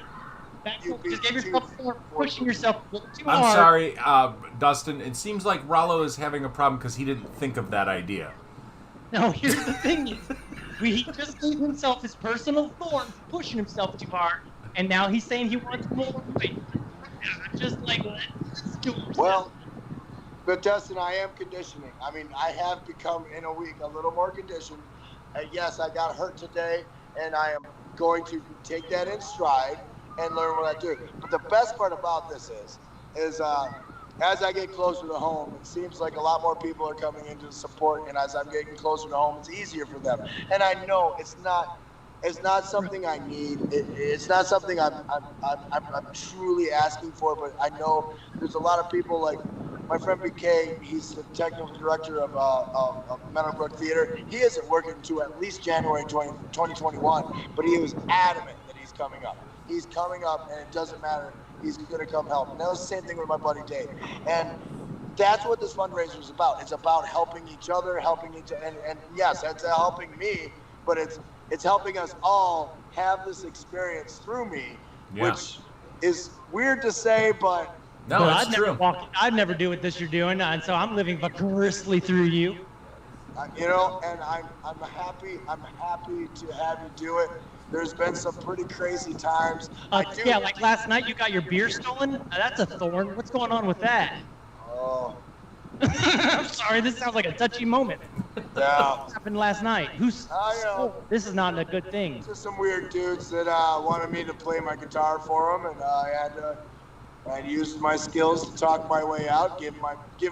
Just give yourself pushing yourself a little too
I'm
hard.
sorry, Dustin. It seems like Rollo is having a problem because he didn't think of that idea.
No, here's the thing: is he just gave himself his personal thorn for pushing himself too hard, and now he's saying he wants more weight. Just like, let's do it.
Well, but Dustin, I am conditioning. I mean, I have become in a week a little more conditioned. Yes, I got hurt today, and I am going to take that in stride and learn what I do. But the best part about this is as I get closer to home, it seems like a lot more people are coming in to support, and as I'm getting closer to home, it's easier for them. And I know it's not something I need. It's not something I'm truly asking for, but I know there's a lot of people like my friend BK. He's the technical director of Meadowbrook Theater. He isn't working until at least January 2021, but he was adamant that he's coming up. He's coming up, and it doesn't matter. He's going to come help. And that was the same thing with my buddy Dave. And that's what this fundraiser is about. It's about helping each other, and yes, it's helping me, but it's helping us all have this experience through me,
Yeah.
which is weird to say, but
No,
Well,
it's true.
I'd never do what this you're doing, and so I'm living vicariously through you.
you know, and I'm happy to have you do it. There's been some pretty crazy times.
Yeah, like last night you got your beer stolen. That's a thorn. What's going on with that?
Oh,
I'm sorry, this sounds like a touchy moment.
yeah.
What happened last night? Who's?
I know.
This is not a good thing.
Just some weird dudes that wanted me to play my guitar for them, and I used my skills to talk my way out, give my two,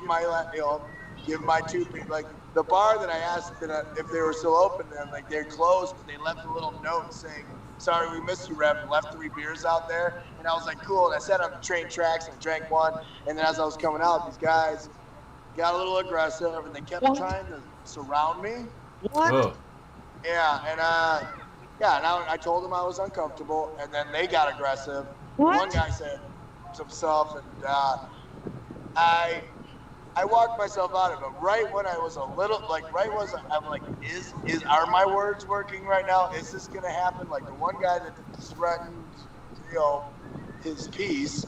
like the bar that I asked that if they were still open, and like they're closed, but they left a little note saying, "Sorry, we missed you, Rev," and left 3 beers out there. And I was like, cool. And I sat on the train tracks and I drank one. And then as I was coming out, these guys got a little aggressive and they kept trying to surround me.
What?
Ugh.
Yeah, and I told them I was uncomfortable, and then they got aggressive.
What?
One guy said some stuff, and I walked myself out of it. Right when I was a little, like, I'm like, are my words working right now? Is this gonna happen? Like the one guy that threatened, his piece,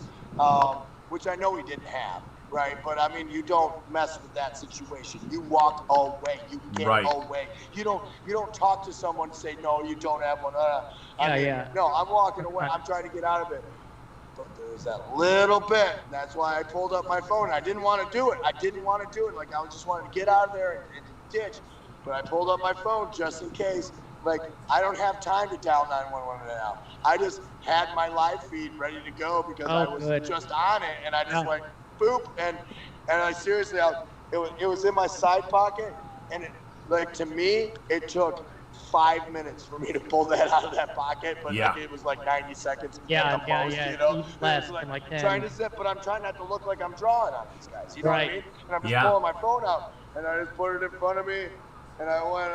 which I know he didn't have, right? But I mean, you don't mess with that situation. You walk away. You get away. You don't talk to someone and say, no, you don't have one. No, I'm walking away. I'm trying to get out of it. But there's that little bit. That's why I pulled up my phone. I didn't want to do it. Like, I just wanted to get out of there and ditch. But I pulled up my phone just in case. Like, I don't have time to dial 911 now. I just had my live feed ready to go because I was just on it, and I just went boop, and I seriously, it was in my side pocket, and to me, it took 5 minutes for me to pull that out of that pocket, but it was like 90 seconds at the most, you know?
Less
like,
like 10.
trying to zip, but I'm trying not to look like I'm drawing on these guys, you know what I mean? And I'm just pulling my phone out, and I just put it in front of me, and I went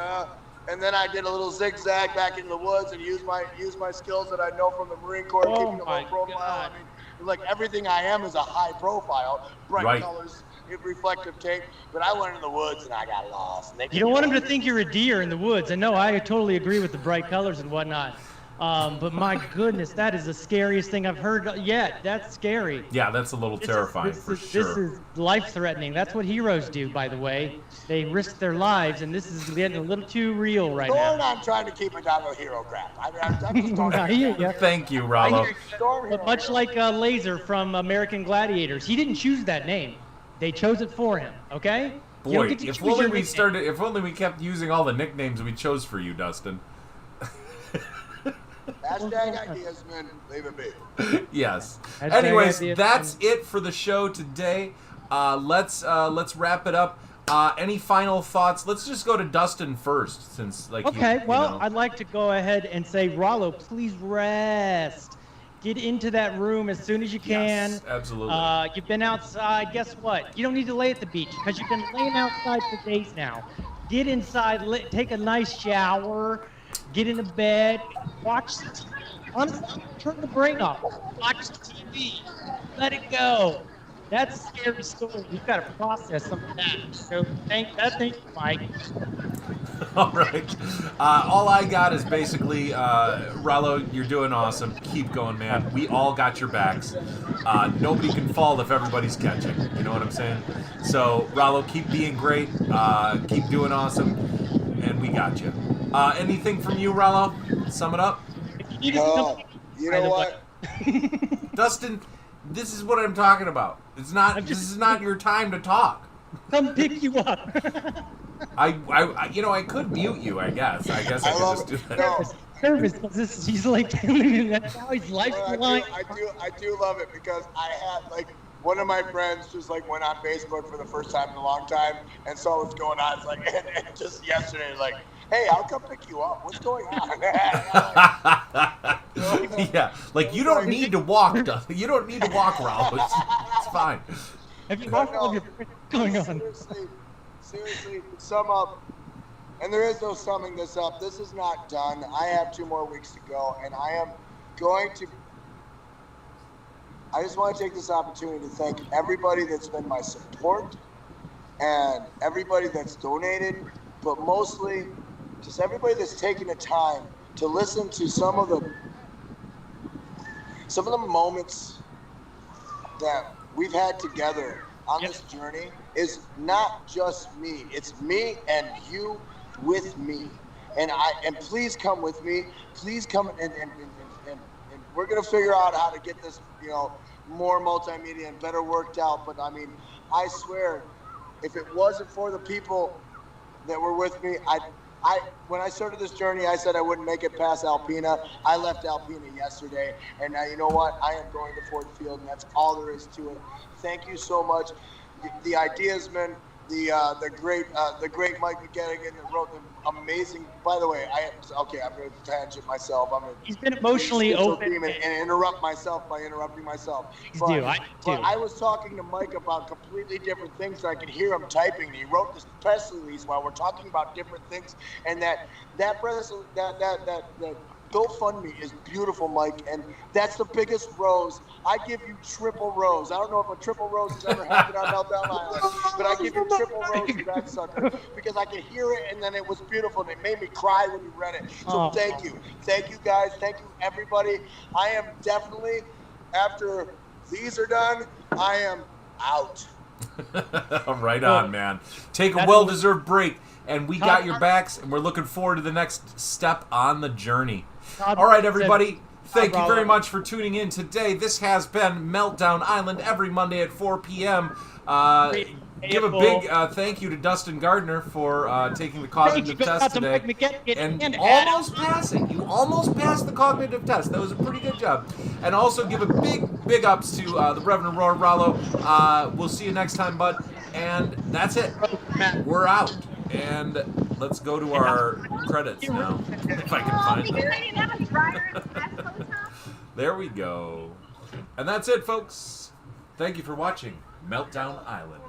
and then I did a little zigzag back into the woods and used my skills that I know from the Marine Corps, keeping a low profile. I mean, like, everything I am is a high profile, bright colors, reflective tape, but I went in the woods and I got lost.
You don't want them to think you're a deer in the woods. And no, I totally agree with the bright colors and whatnot. But my goodness, that is the scariest thing I've heard yet. That's scary.
Yeah, that's a little terrifying for sure.
This is life-threatening. That's what heroes do, by the way. They risk their lives, and this is getting a little too real right now.
I'm trying to keep it down to hero crap. I'm just talking.
Thank you, Rollo.
But much like Laser from American Gladiators, he didn't choose that name. They chose it for him. Okay?
Boy, if only we kept using all the nicknames we chose for you, Dustin.
Hashtag ideas, man. Leave it be.
Yes. Anyways, that's it for the show today. Let's wrap it up. Any final thoughts? Let's just go to Dustin first, since
I'd like to go ahead and say, Rollo, please rest. Get into that room as soon as you can.
Yes, absolutely.
You've been outside. Guess what? You don't need to lay at the beach because you've been laying outside for days now. Get inside. Take a nice shower. Get into bed. Watch the TV. Honestly, turn the brain off. Watch the TV. Let it go. That's a scary story. You've got to process some of that. So thank you, Mike.
All right. All I got is basically, Rollo, you're doing awesome. Keep going, man. We all got your backs. Nobody can fall if everybody's catching. You know what I'm saying? So, Rollo, keep being great. Keep doing awesome. And we got you. Anything from you, Rollo? Sum it up.
You know what?
Dustin, this is what I'm talking about. This is not your time to talk.
Come pick you up.
I
could mute you, I guess. I could just do that.
Nervous because he's like that's how his life's line.
I do love it because I had one of my friends just went on Facebook for the first time in a long time and saw what's going on. It's and just yesterday, hey, I'll come pick you up. What's going on?
Yeah, you don't need to walk, Dustin. You don't need to walk, Rollo. It's fine.
Have you walked all your going on?
Seriously, sum up. And there is no summing this up. This is not done. I have 2 more weeks to go, and I am going to. I just want to take this opportunity to thank everybody that's been my support and everybody that's donated, but mostly just everybody that's taken the time to listen to some of the moments that we've had together on this journey. Is not just me. It's me and you with me. And please come with me. Please come and we're gonna figure out how to get this, more multimedia and better worked out. But I mean, I swear, if it wasn't for the people that were with me, when I started this journey, I said I wouldn't make it past Alpena. I left Alpena yesterday, and now you know what? I am going to Ford Field, and that's all there is to it. Thank you so much. The ideasman, the great Mike McGettigan that wrote the amazing. By the way, I'm going to tangent myself.
He's been emotionally open
and interrupt myself by interrupting myself. But I was talking to Mike about completely different things. I could hear him typing. And he wrote this press release while we're talking about different things, and that GoFundMe is beautiful, Mike, and that's the biggest rose. I give you triple rose. I don't know if a triple rose has ever happened on Meltdown Island, but I give you triple rose for that sucker because I could hear it, and then it was beautiful, and it made me cry when you read it. So thank you. Thank you, guys. Thank you, everybody. I am definitely, after these are done, I am out.
Right on, man. Take a well-deserved break, and we got your backs, and we're looking forward to the next step on the journey. All right, everybody. Thank you very much for tuning in today. This has been Meltdown Island every Monday at 4 p.m. Give a big thank you to Dustin Gardner for taking the cognitive test today. And almost passing. You almost passed the cognitive test. That was a pretty good job. And also give a big ups to the Reverend Rollo. We'll see you next time, bud. And that's it. We're out. And let's go to our credits now, if I can find them. There we go. And that's it, folks. Thank you for watching Meltdown Island.